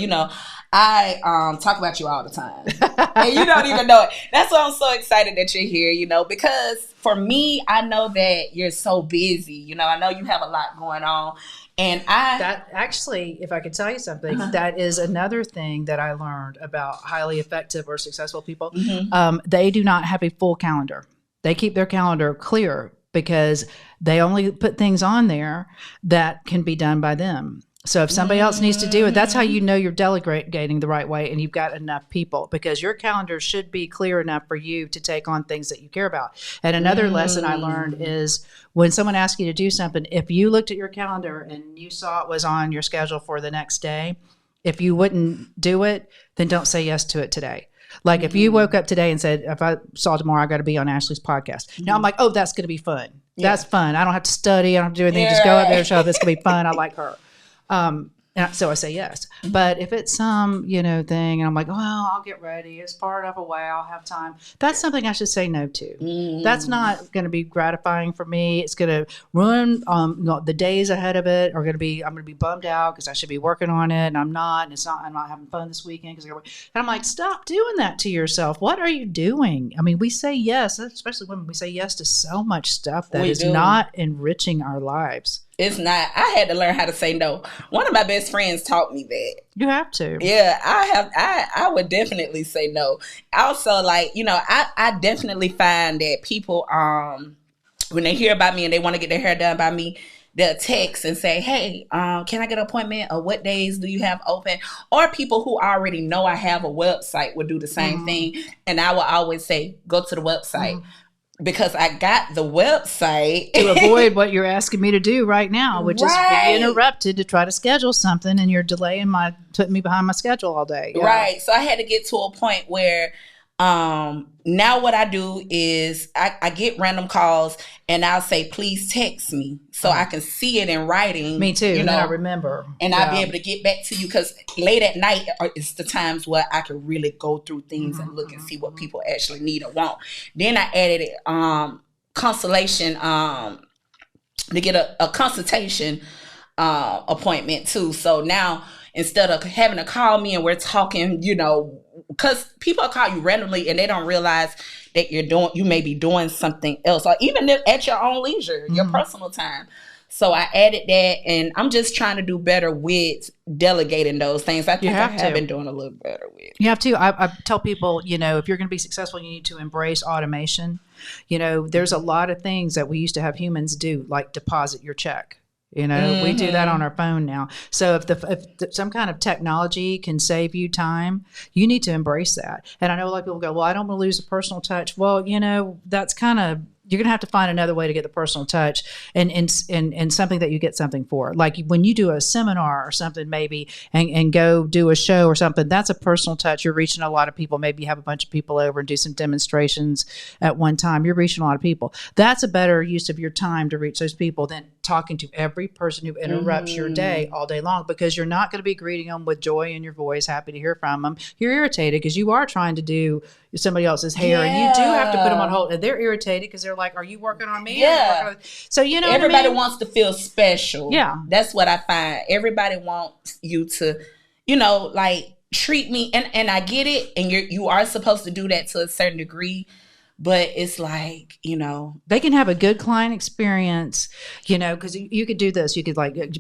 I talk about you all the time. And you don't even know it. That's why I'm so excited that you're here, because for me, I know that you're so busy. I know you have a lot going on. And that actually, if I could tell you something, that is another thing that I learned about highly effective or successful people. They do not have a full calendar. They keep their calendar clear because they only put things on there that can be done by them. So if somebody else needs to do it, that's how you know you're delegating the right way and you've got enough people, because your calendar should be clear enough for you to take on things that you care about. And another lesson I learned is when someone asks you to do something, if you looked at your calendar and you saw it was on your schedule for the next day, if you wouldn't do it, then don't say yes to it today. Like if you woke up today and said, if I saw tomorrow, I got to be on Ashley's podcast. Now I'm like, oh, that's going to be fun. That's fun. I don't have to study. I don't have to do anything. Just go up there and show up. It's going to be fun. I like her. And so I say yes. But if it's some, thing, and I'm like, well, I'll get ready. It's far enough away. I'll have time. That's something I should say no to. That's not going to be gratifying for me. It's going to ruin the days ahead of it. I'm going to be bummed out because I should be working on it, and I'm not. And I'm not having fun this weekend because and I'm like, stop doing that to yourself. What are you doing? I mean, we say yes, especially women. We say yes to so much stuff that is not enriching our lives. It's not. I had to learn how to say no. One of my best friends taught me that. You have to. Yeah, I would definitely say no. Also, I definitely find that people, when they hear about me and they want to get their hair done by me, they'll text and say, hey, can I get an appointment? Or what days do you have open? Or people who already know I have a website will do the same thing. And I will always say, go to the website. Because I got the website. To avoid what you're asking me to do right now, which is be interrupted to try to schedule something, and you're putting me behind my schedule all day. Yeah. Right. So I had to get to a point where now what I do is I get random calls and I'll say, please text me so I can see it in writing. Me too. And I remember. And I'll be able to get back to you, because late at night is the times where I can really go through things and look and see what people actually need or want. Then I added consultation to get a consultation appointment too. So now instead of having to call me and we're talking, because people call you randomly and they don't realize that you may be doing something else, or even at your own leisure, your personal time. So I added that, and I'm just trying to do better with delegating those things. I think I have been doing a little better with. You have to. I tell people, if you're going to be successful, you need to embrace automation. There's a lot of things that we used to have humans do, like deposit your check. We do that on our phone now. So if some kind of technology can save you time, you need to embrace that. And I know a lot of people go, well, I don't want to lose a personal touch. Well, that's kind of, you're going to have to find another way to get the personal touch and something that you get something for. Like when you do a seminar or something maybe and go do a show or something, that's a personal touch. You're reaching a lot of people. Maybe you have a bunch of people over and do some demonstrations at one time. You're reaching a lot of people. That's a better use of your time to reach those people than talking to every person who interrupts your day all day long, because you're not going to be greeting them with joy in your voice, happy to hear from them. You're irritated because you are trying to do somebody else's hair and you do have to put them on hold, and they're irritated because they're like, are you working on me? Yeah. So, everybody wants to feel special. Yeah. That's what I find. Everybody wants you to, treat me. And I get it. And you are supposed to do that to a certain degree. But it's like, they can have a good client experience, because you could do this. You could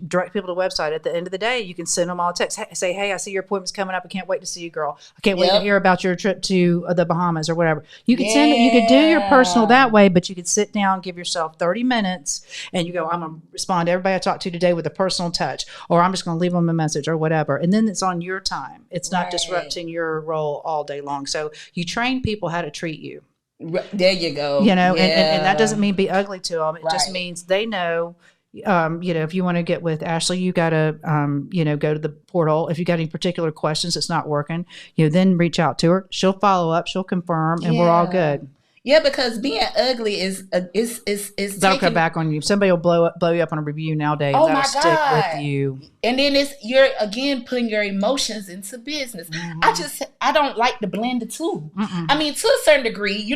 direct people to a website. At the end of the day, you can send them all a text. Say, hey, I see your appointment's coming up. I can't wait to see you, girl. I can't wait to hear about your trip to the Bahamas or whatever. You could send it. You could do your personal that way, but you could sit down, give yourself 30 minutes, and you go, I'm going to respond to everybody I talked to today with a personal touch, or I'm just going to leave them a message or whatever. And then it's on your time. It's not disrupting your role all day long. So you train people how to treat you. There you go. And that doesn't mean be ugly to them. It just means they know, if you want to get with Ashley, you got to, go to the portal. If you got any particular questions that's not working, then reach out to her. She'll follow up. She'll confirm, and we're all good. Yeah, because being ugly is that'll come back on you. Somebody will blow you up on a review nowadays. Oh, that'll stick with you. And then you're again putting your emotions into business. I don't like to blend the two. I mean, to a certain degree,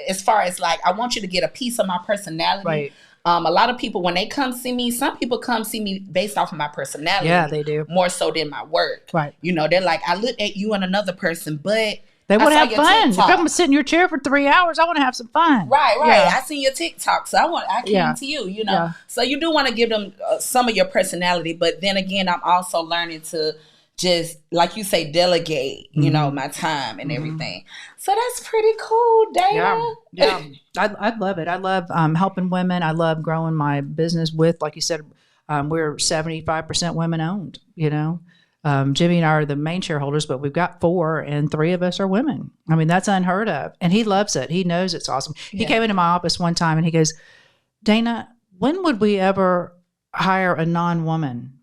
as far as I want you to get a piece of my personality. Right. A lot of people, when they come see me, some people come see me based off of my personality. Yeah, they do. More so than my work. Right. You know, they're like, I looked at you and another person, but they want to have fun. TikTok. If I'm going to sit in your chair for 3 hours, I want to have some fun. Right. Yeah. I seen your TikTok, so I came to you, you know. Yeah. So you do want to give them some of your personality, but then again, I'm also learning to just, like you say, delegate, you know, my time and everything. So that's pretty cool, Dana. Yeah. I love it. I love helping women. I love growing my business with, like you said, we're 75% women owned, you know. Jimmy and I are the main shareholders, but we've got 4 and 3 of us are women. I mean, that's unheard of. And he loves it. He knows it's awesome. He came into my office one time and he goes, Dana, when would we ever hire a non-woman?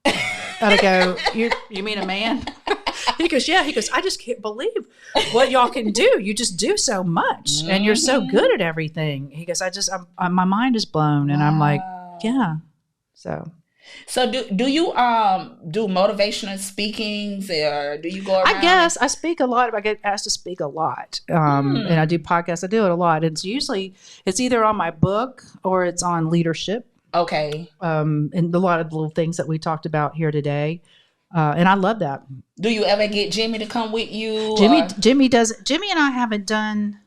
And I go, you mean a man? He goes, yeah. He goes, I just can't believe what y'all can do. You just do so much and you're so good at everything. He goes, my mind is blown. And I'm like, yeah. So do you do motivational speakings, or do you go around? I guess I speak a lot. I get asked to speak a lot. And I do podcasts. I do it a lot. It's either on my book or it's on leadership. Okay. And a lot of the little things that we talked about here today. And I love that. Do you ever get Jimmy to come with you? Jimmy and I haven't done,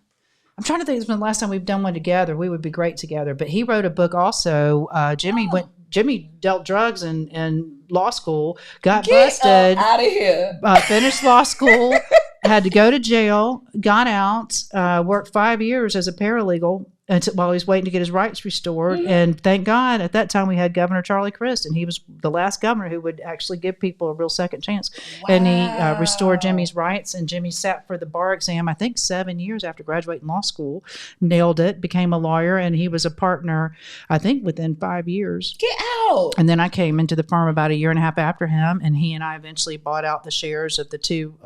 I'm trying to think when the last time we've done one together. We would be great together. But he wrote a book also. Jimmy dealt drugs in law school, got busted. Out of here. Finished law school, had to go to jail, got out, worked 5 years as a paralegal while he was waiting to get his rights restored. And thank God at that time we had Governor Charlie Crist, and he was the last governor who would actually give people a real second chance. Wow. And he restored Jimmy's rights, and Jimmy sat for the bar exam, I think 7 years after graduating law school, nailed it, became a lawyer, and he was a partner, I think, within 5 years. Get out. And then I came into the firm about a year and a half after him, and he and I eventually bought out the shares of the two,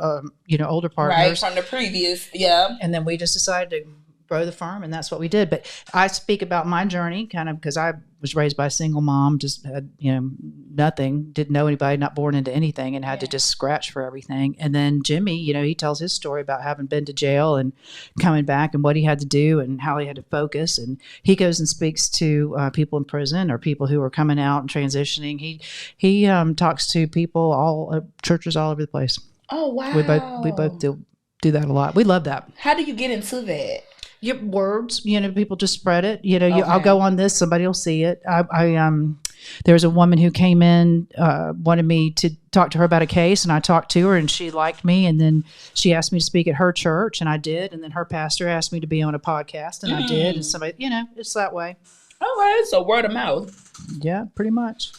older partners. Right, from the previous, yeah. And then we just decided to grow the firm, and that's what we did. But I speak about my journey kind of because I was raised by a single mom, just had, nothing, didn't know anybody, not born into anything, and had to just scratch for everything. And then Jimmy, he tells his story about having been to jail and coming back and what he had to do and how he had to focus. And he goes and speaks to people in prison or people who are coming out and transitioning. He talks to people, churches all over the place. Oh, wow. We both do that a lot. We love that. How do you get into that? Your words, people just spread it. Okay. I'll go on this, somebody will see it. There was a woman who came in, wanted me to talk to her about a case, and I talked to her, and she liked me, and then she asked me to speak at her church, and I did, and then her pastor asked me to be on a podcast, and I did, and somebody, it's that way. All right, so word of mouth. Yeah, pretty much.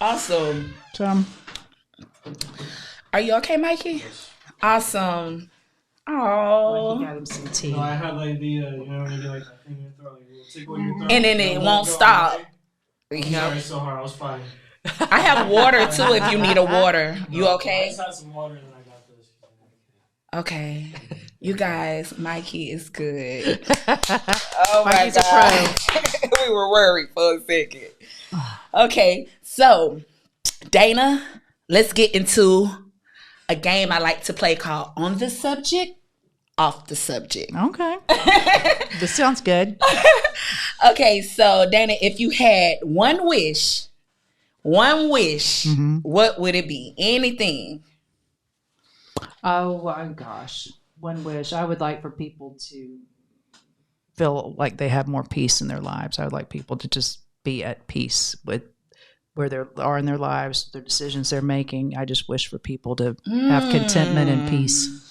Awesome. So, are you okay, Mikey? Awesome. Oh, he got him some tea. No, I had when you get that thing in your throat, take away your throat, and then it won't stop. I'm sorry, so hard. I was fine. I have water too if you need a water. You okay? I just had some water and then I got this. Okay. You guys, Mikey is good. Oh Mikey's my God. We were worried for a second. Okay, so Dana, let's get into a game I like to play called On the Subject, Off the Subject. Okay. This sounds good. Okay, so Dana, if you had one wish, what would it be? Anything. Oh my gosh. One wish. I would like for people to feel like they have more peace in their lives. I would like people to just be at peace with where they are in their lives, their decisions they're making. I just wish for people to have contentment and peace.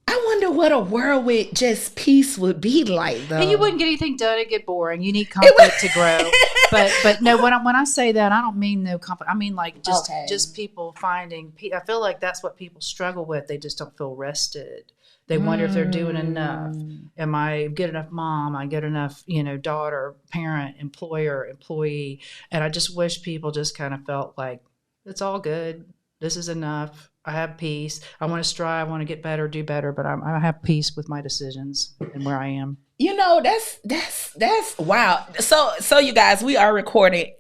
I wonder what a world with just peace would be like, though. And you wouldn't get anything done. It'd get boring. You need conflict to grow. But no, when I say that, I don't mean no conflict. I mean like just people finding peace. I feel like that's what people struggle with. They just don't feel rested. They wonder if they're doing enough. Am I a good enough mom? Am I good enough, daughter, parent, employer, employee? And I just wish people just kind of felt like it's all good. This is enough. I have peace. I want to strive. I want to get better, do better, but I have peace with my decisions and where I am. That's wow. So you guys, we are recording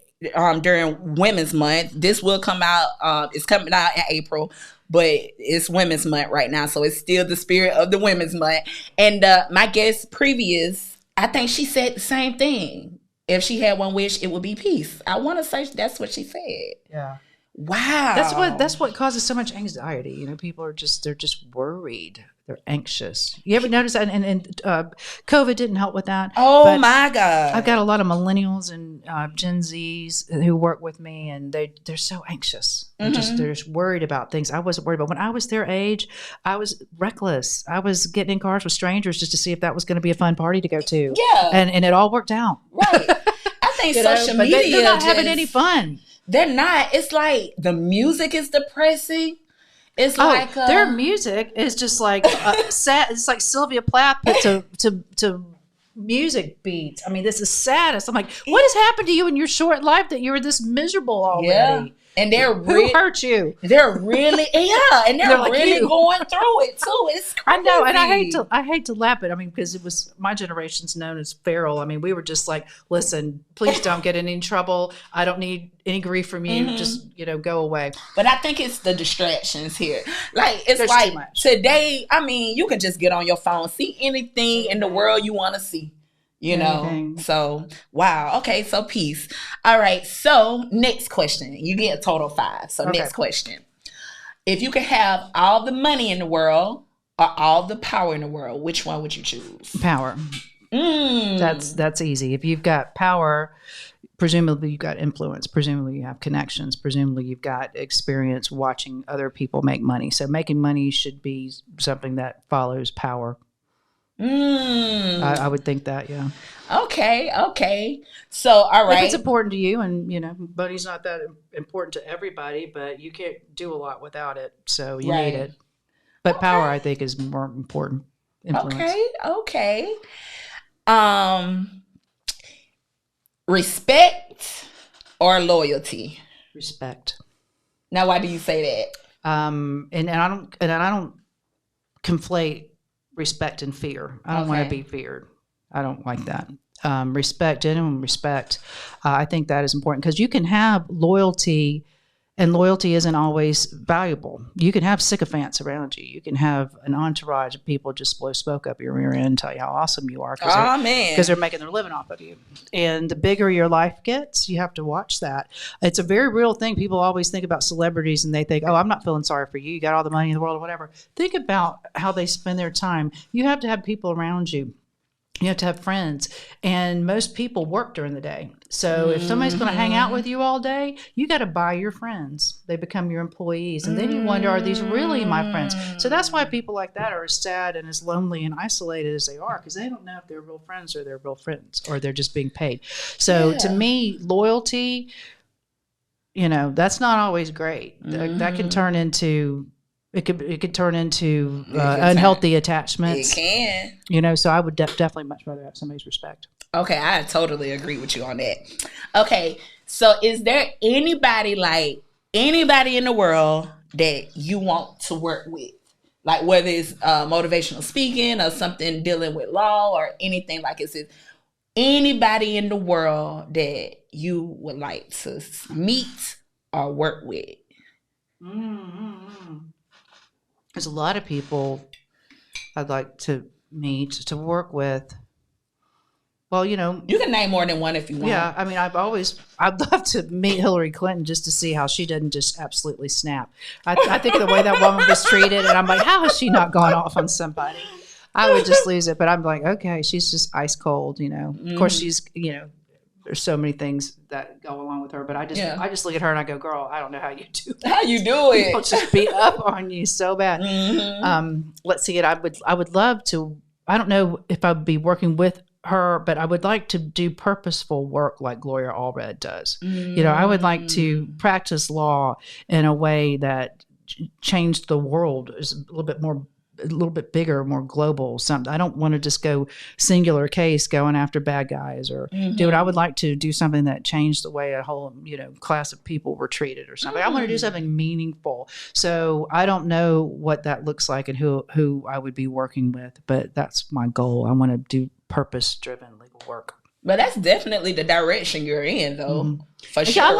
during Women's Month. This will come out. It's coming out in April, but it's Women's Month right now, so it's still the spirit of the Women's Month. And my guest previous, I think she said the same thing. if she had one wish, it would be peace. I want to say that's what she said. Yeah. Wow. That's what causes so much anxiety. You know, people are they're just worried. They're anxious. You ever notice that? And COVID didn't help with that. Oh my God. I've got a lot of millennials and Gen Zs who work with me, and they're so anxious. They're just worried about things. I wasn't worried about when I was their age. I was reckless. I was getting in cars with strangers just to see if that was going to be a fun party to go to. Yeah. And it all worked out. Right. I think social media. They're not having any fun. They're not. It's like the music is depressing. It's like their music is just like sad. It's like Sylvia Plath put to music beats. I mean, this is saddest. I'm like, what has happened to you in your short life that you're this miserable already? Yeah. And who hurt you? They're really and they're like really going through it too. It's crazy. I know, and I hate to laugh it. I mean, because it was my generation's known as feral. I mean, we were just like, listen, please don't get in any trouble. I don't need any grief from you. Just go away. But I think it's the distractions here. Like it's There's like too much. today. I mean, you can just get on your phone, see anything in the world you want to see. You know, Anything. So wow. Okay, so peace. All right. So next question. You get a total 5. So Okay. next question. If you could have all the money in the world or all the power in the world, which one would you choose? Power. That's easy. If you've got power, presumably you've got influence. Presumably you have connections. Presumably you've got experience watching other people make money. So making money should be something that follows power. I would think that, yeah. Okay. So, all right. If it's important to you, and money's not that important to everybody, but you can't do a lot without it, so you need it. But power, I think, is more important. Influence. Okay. Respect or loyalty? Respect. Now, why do you say that? And I don't conflate respect and fear. I don't want to be feared. I don't like that. Respect, genuine respect. I think that is important because you can have loyalty, and loyalty isn't always valuable. You can have sycophants around you. You can have an entourage of people just blow smoke up your rear end and tell you how awesome you are because they're making their living off of you. And the bigger your life gets, you have to watch that. It's a very real thing. People always think about celebrities and they think, oh, I'm not feeling sorry for you. You got all the money in the world or whatever. Think about how they spend their time. You have to have people around you. You have to have friends, and most people work during the day. So if somebody's going to hang out with you all day, you got to buy your friends. They become your employees, and then you wonder, are these really my friends? So that's why people like that are as sad and as lonely and isolated as they are, because they don't know if they're real friends or they're real friends or they're just being paid. So to me, loyalty, that's not always great. That can turn into It could turn into unhealthy attachments. It can. So I would definitely much rather have somebody's respect. Okay, I totally agree with you on that. Okay, so is there anybody in the world that you want to work with? Like whether it's motivational speaking or something dealing with law or anything like it is. Anybody in the world that you would like to meet or work with? There's a lot of people I'd like to meet, to work with. Well, you can name more than one if you want. Yeah, I mean, I'd love to meet Hillary Clinton just to see how she doesn't just absolutely snap. I think of the way that woman was treated, and I'm like, how has she not gone off on somebody? I would just lose it. But I'm like, okay, she's just ice cold, Of course, she's, there's so many things that go along with her, but I just look at her and I go, girl, I don't know how you do it. How you do it? People just beat up on you so bad. Let's see it. I would love to. I don't know if I'd be working with her, but I would like to do purposeful work like Gloria Allred does. I would like to practice law in a way that changed the world, is a little bit bigger, more global. Something. I don't want to just go singular case going after bad guys or do it. I would like to do something that changed the way a whole, class of people were treated or something. I want to do something meaningful. So I don't know what that looks like and who I would be working with, but that's my goal. I want to do purpose-driven legal work. But that's definitely the direction you're in, though. For sure, I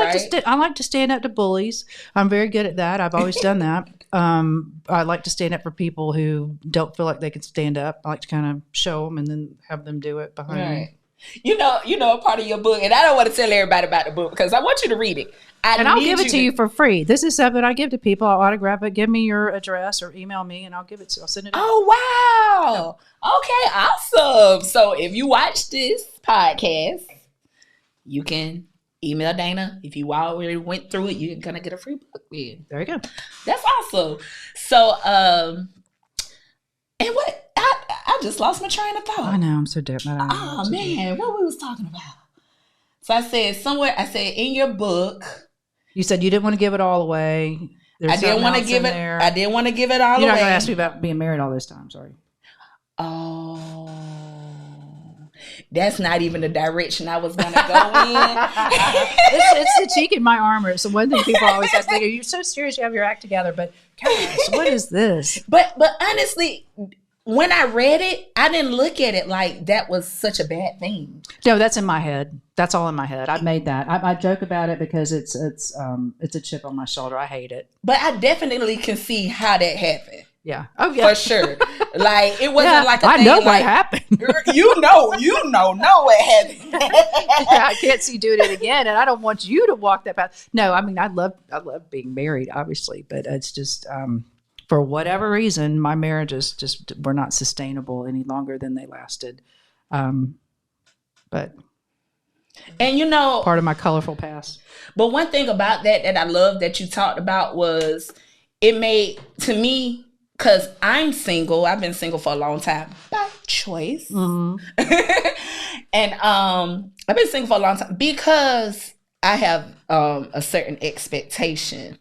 like to stand up to bullies. I'm very good at that. I've always done that. I like to stand up for people who don't feel like they can stand up. I like to kind of show them and then have them do it behind me. You know, a part of your book, and I don't want to tell everybody about the book because I want you to read it. I'll give it to you for free. This is something I give to people. I'll autograph it. Give me your address or email me, and I'll give it to you. I'll send it. Oh, wow. Okay, awesome. So if you watch this podcast, you can email Dana. If you already went through it, you're gonna get a free book. There you go. That's awesome. So, and what? I just lost my train of thought. I know. I'm so different. Oh man, what we was talking about? So I said in your book. You said you didn't want to give it all away. I didn't want to give it. I didn't want to give it all away. You're not going to ask me about being married all this time. Sorry. Oh, that's not even the direction I was going to go in. it's the cheek in my armor. So one thing people always ask me, "You're so serious. You have your act together." But gosh, what is this? But honestly, when I read it, I didn't look at it like that was such a bad thing. No, that's in my head. That's all in my head. I made that. I joke about it because it's a chip on my shoulder. I hate it. But I definitely can see how that happened. Yeah. Oh yeah. For sure. Like it wasn't like a I thing know like, what happened. you know what happened. Yeah, I can't see doing it again, and I don't want you to walk that path. No, I mean I love being married, obviously, but it's just for whatever reason, my marriages just were not sustainable any longer than they lasted. But and you know, part of my colorful past. But one thing about that I love that you talked about was it made to me, because I'm single. I've been single for a long time by choice. Mm-hmm. And I've been single for a long time because I have a certain expectation.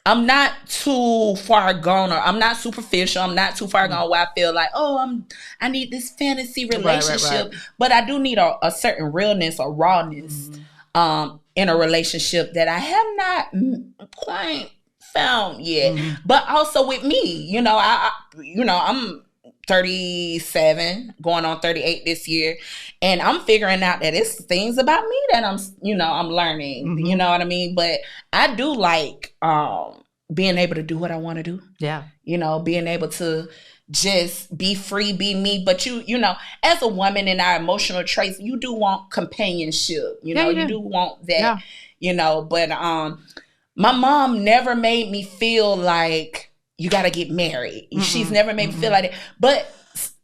I'm not too far gone, or I'm not superficial. I'm not too far gone where I feel like, I need this fantasy relationship, right. But I do need a certain realness or rawness in a relationship that I have not quite found yet. Mm-hmm. But also with me, you know, I'm 37, going on 38 this year, and I'm figuring out that it's things about me that I'm learning. Mm-hmm. You know what I mean? But I do like being able to do what I want to do. Yeah. You know, being able to just be free, be me. But you know, as a woman in our emotional traits, you do want companionship. You know, you do want that. Yeah. You know, but my mom never made me feel like you got to get married. Mm-hmm. She's never made me feel like that. But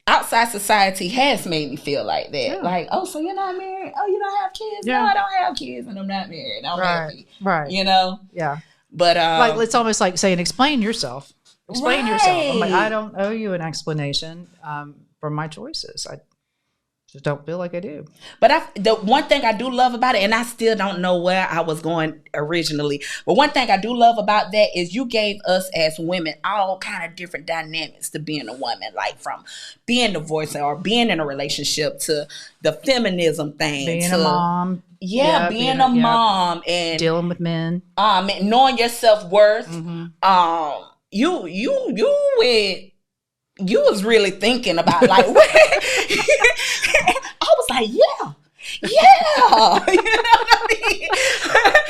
outside society has made me feel like that. Yeah. Like, oh, so you're not married? Oh, you don't have kids? Yeah. No, I don't have kids, and I'm not married. I'm happy. Right. You know? Yeah. But like it's almost like saying, explain yourself. Explain yourself. I'm like, I don't owe you an explanation for my choices. I just don't feel like I do. But the one thing I do love about it, and I still don't know where I was going originally, but one thing I do love about that is you gave us as women all kind of different dynamics to being a woman, like from being divorced or being in a relationship to the feminism thing, being a mom. Yeah, being a mom and dealing with men, knowing your self-worth. Mm-hmm. You was really thinking about like what? I was like, yeah. You know what I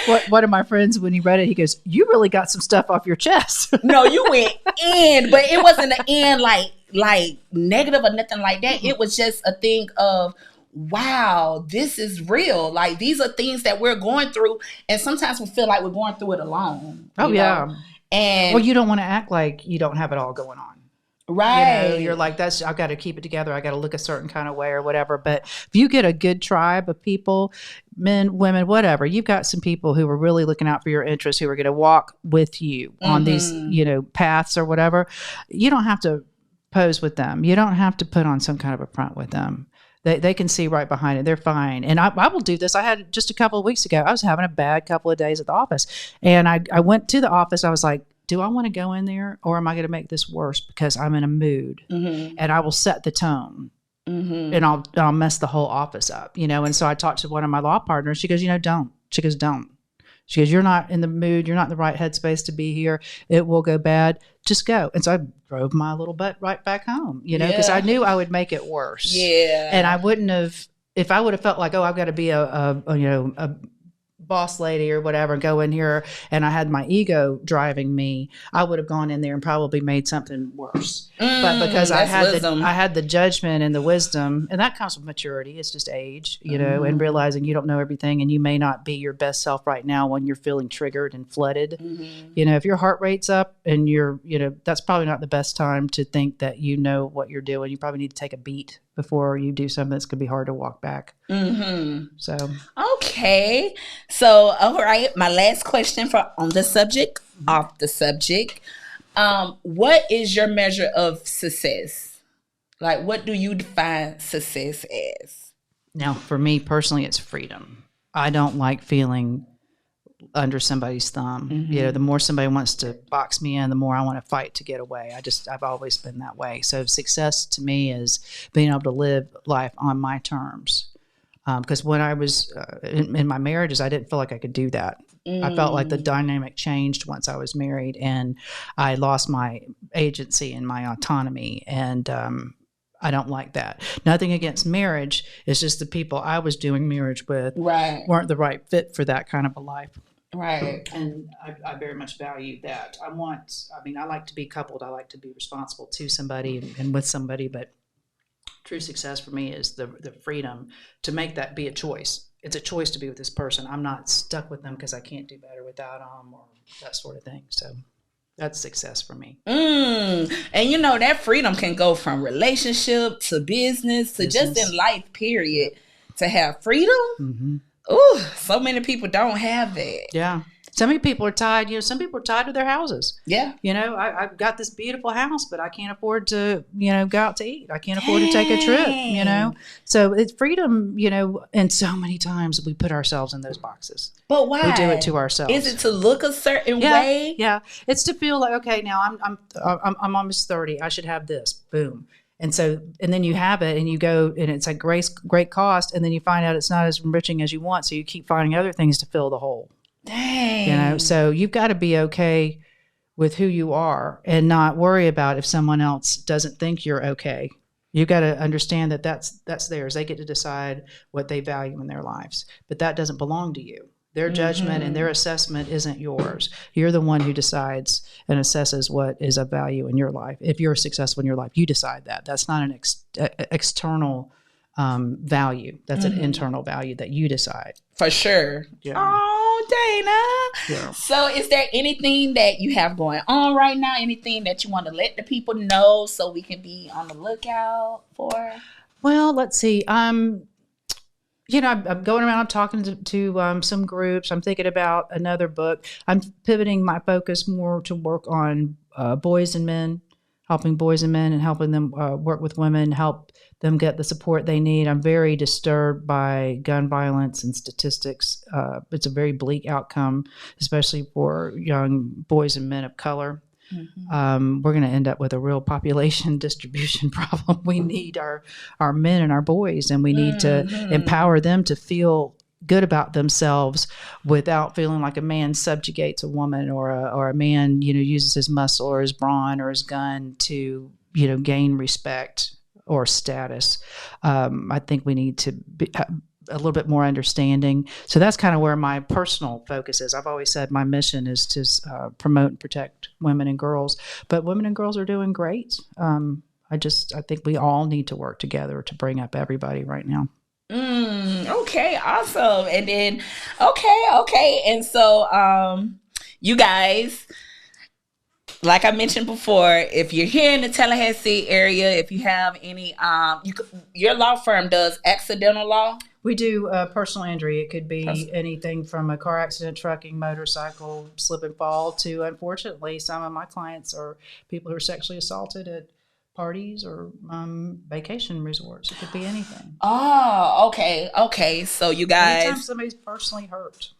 mean? One of my friends, when he read it, he goes, "You really got some stuff off your chest." No, you went in, but it wasn't the end like negative or nothing like that. Mm-hmm. It was just a thing of, wow, this is real. Like these are things that we're going through, and sometimes we feel like we're going through it alone. Oh yeah. And well, you don't want to act like you don't have it all going on. Right. You know, you're like, I've got to keep it together. I got to look a certain kind of way or whatever. But if you get a good tribe of people, men, women, whatever, you've got some people who are really looking out for your interests, who are going to walk with you on these, paths or whatever. You don't have to pose with them. You don't have to put on some kind of a front with them. They can see right behind it. They're fine. And I will do this. I had just a couple of weeks ago, I was having a bad couple of days at the office. And I went to the office. I was like, do I want to go in there, or am I going to make this worse because I'm in a mood? Mm-hmm. And I will set the tone. Mm-hmm. And I'll mess the whole office up, And so I talked to one of my law partners. She goes, don't. She goes, don't. She goes, you're not in the mood. You're not in the right headspace to be here. It will go bad. Just go. And so I drove my little butt right back home, because I knew I would make it worse. Yeah. And I wouldn't have, if I would have felt like, I've got to be a boss lady or whatever go in here and I had my ego driving me, I would have gone in there and probably made something worse. But because I had the judgment and the wisdom, and that comes with maturity. It's just age, you know, and realizing you don't know everything and you may not be your best self right now when you're feeling triggered and flooded. You know, if your heart rate's up and you're, you know, that's probably not the best time to think that you know what you're doing. You probably need to take a beat before you do something that's going to be hard to walk back. So. Okay. So, all right. My last question on the subject, off the subject. What is your measure of success? Like, what do you define success as? Now, for me personally, it's freedom. I don't like feeling under somebody's thumb. You know, the more somebody wants to box me in, the more I want to fight to get away. I've always been that way. So success to me is being able to live life on my terms. Because when I was in my marriages, I didn't feel like I could do that. I felt like the dynamic changed once I was married, and I lost my agency and my autonomy. And I don't like that. Nothing against marriage. It's just the people I was doing marriage with weren't the right fit for that kind of a life. Right. And I very much value that. I like to be coupled. I like to be responsible to somebody and with somebody, but true success for me is the freedom to make that be a choice. It's a choice to be with this person. I'm not stuck with them because I can't do better without them or that sort of thing. So that's success for me. And you know, that freedom can go from relationship to business to just in life, period. To have freedom. Ooh, so many people don't have that. Yeah. So many people are tied, you know, some people are tied to their houses. Yeah. You know, I've got this beautiful house, but I can't afford to, you know, go out to eat. I can't afford to take a trip, you know. So it's freedom, you know, and so many times we put ourselves in those boxes. But why? We do it to ourselves. Is it to look a certain way? Yeah. It's to feel like, okay, now I'm almost 30. I should have this. Boom. And then you have it and you go and it's like great cost. And then you find out it's not as enriching as you want. So you keep finding other things to fill the hole. Dang. You know, so you've got to be okay with who you are and not worry about if someone else doesn't think you're okay. You've got to understand that that's theirs. They get to decide what they value in their lives, but that doesn't belong to you. Their judgment and their assessment isn't yours. You're the one who decides and assesses what is of value in your life. If you're successful in your life, you decide that. That's not an external value. That's an internal value that you decide. For sure. Yeah. Oh, Dana. Yeah. So is there anything that you have going on right now? Anything that you want to let the people know so we can be on the lookout for? Well, let's see. You know, I'm going around, I'm talking to some groups. I'm thinking about another book. I'm pivoting my focus more to work on boys and men, helping boys and men and helping them work with women, help them get the support they need. I'm very disturbed by gun violence and statistics. It's a very bleak outcome, especially for young boys and men of color. We're going to end up with a real population distribution problem. We need our men and our boys, and we need to empower them to feel good about themselves without feeling like a man subjugates a woman or a man, you know, uses his muscle or his brawn or his gun to, you know, gain respect or status. I think we need to be a little bit more understanding. So that's kind of where my personal focus is. I've always said my mission is to promote and protect women and girls, but women and girls are doing great. I think we all need to work together to bring up everybody right now. Okay, awesome. And then, okay. And so, you guys, like I mentioned before, if you're here in the Tallahassee area, if you have any, your law firm does accidental law? We do personal injury. It could be anything from a car accident, trucking, motorcycle, slip and fall to, unfortunately, some of my clients are people who are sexually assaulted at parties or vacation resorts. It could be anything. Oh, okay. So you guys... Anytime somebody's personally hurt,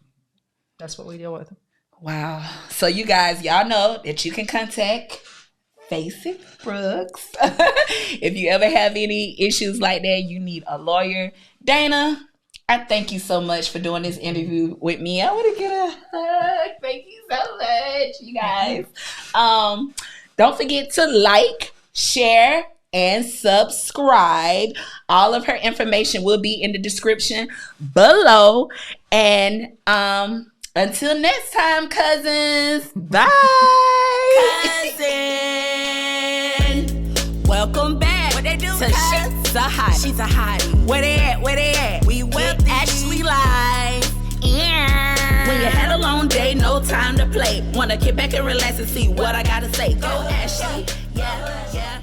that's what we deal with. Wow. So you guys, y'all know that you can contact Facey Brooks. If you ever have any issues like that, you need a lawyer. Dana, I thank you so much for doing this interview with me. I want to get a hug. Thank you so much, you guys. Don't forget to like, share, and subscribe. All of her information will be in the description below. And until next time, cousins. Bye. Cousin, welcome back. What they do? To She's a Hottie. She's a Hottie. Where they at? Where they at? We actually live. Yeah. When you had a long day, no time to play. Wanna get back and relax and see what I gotta say. Go Ashley. Yeah, yeah.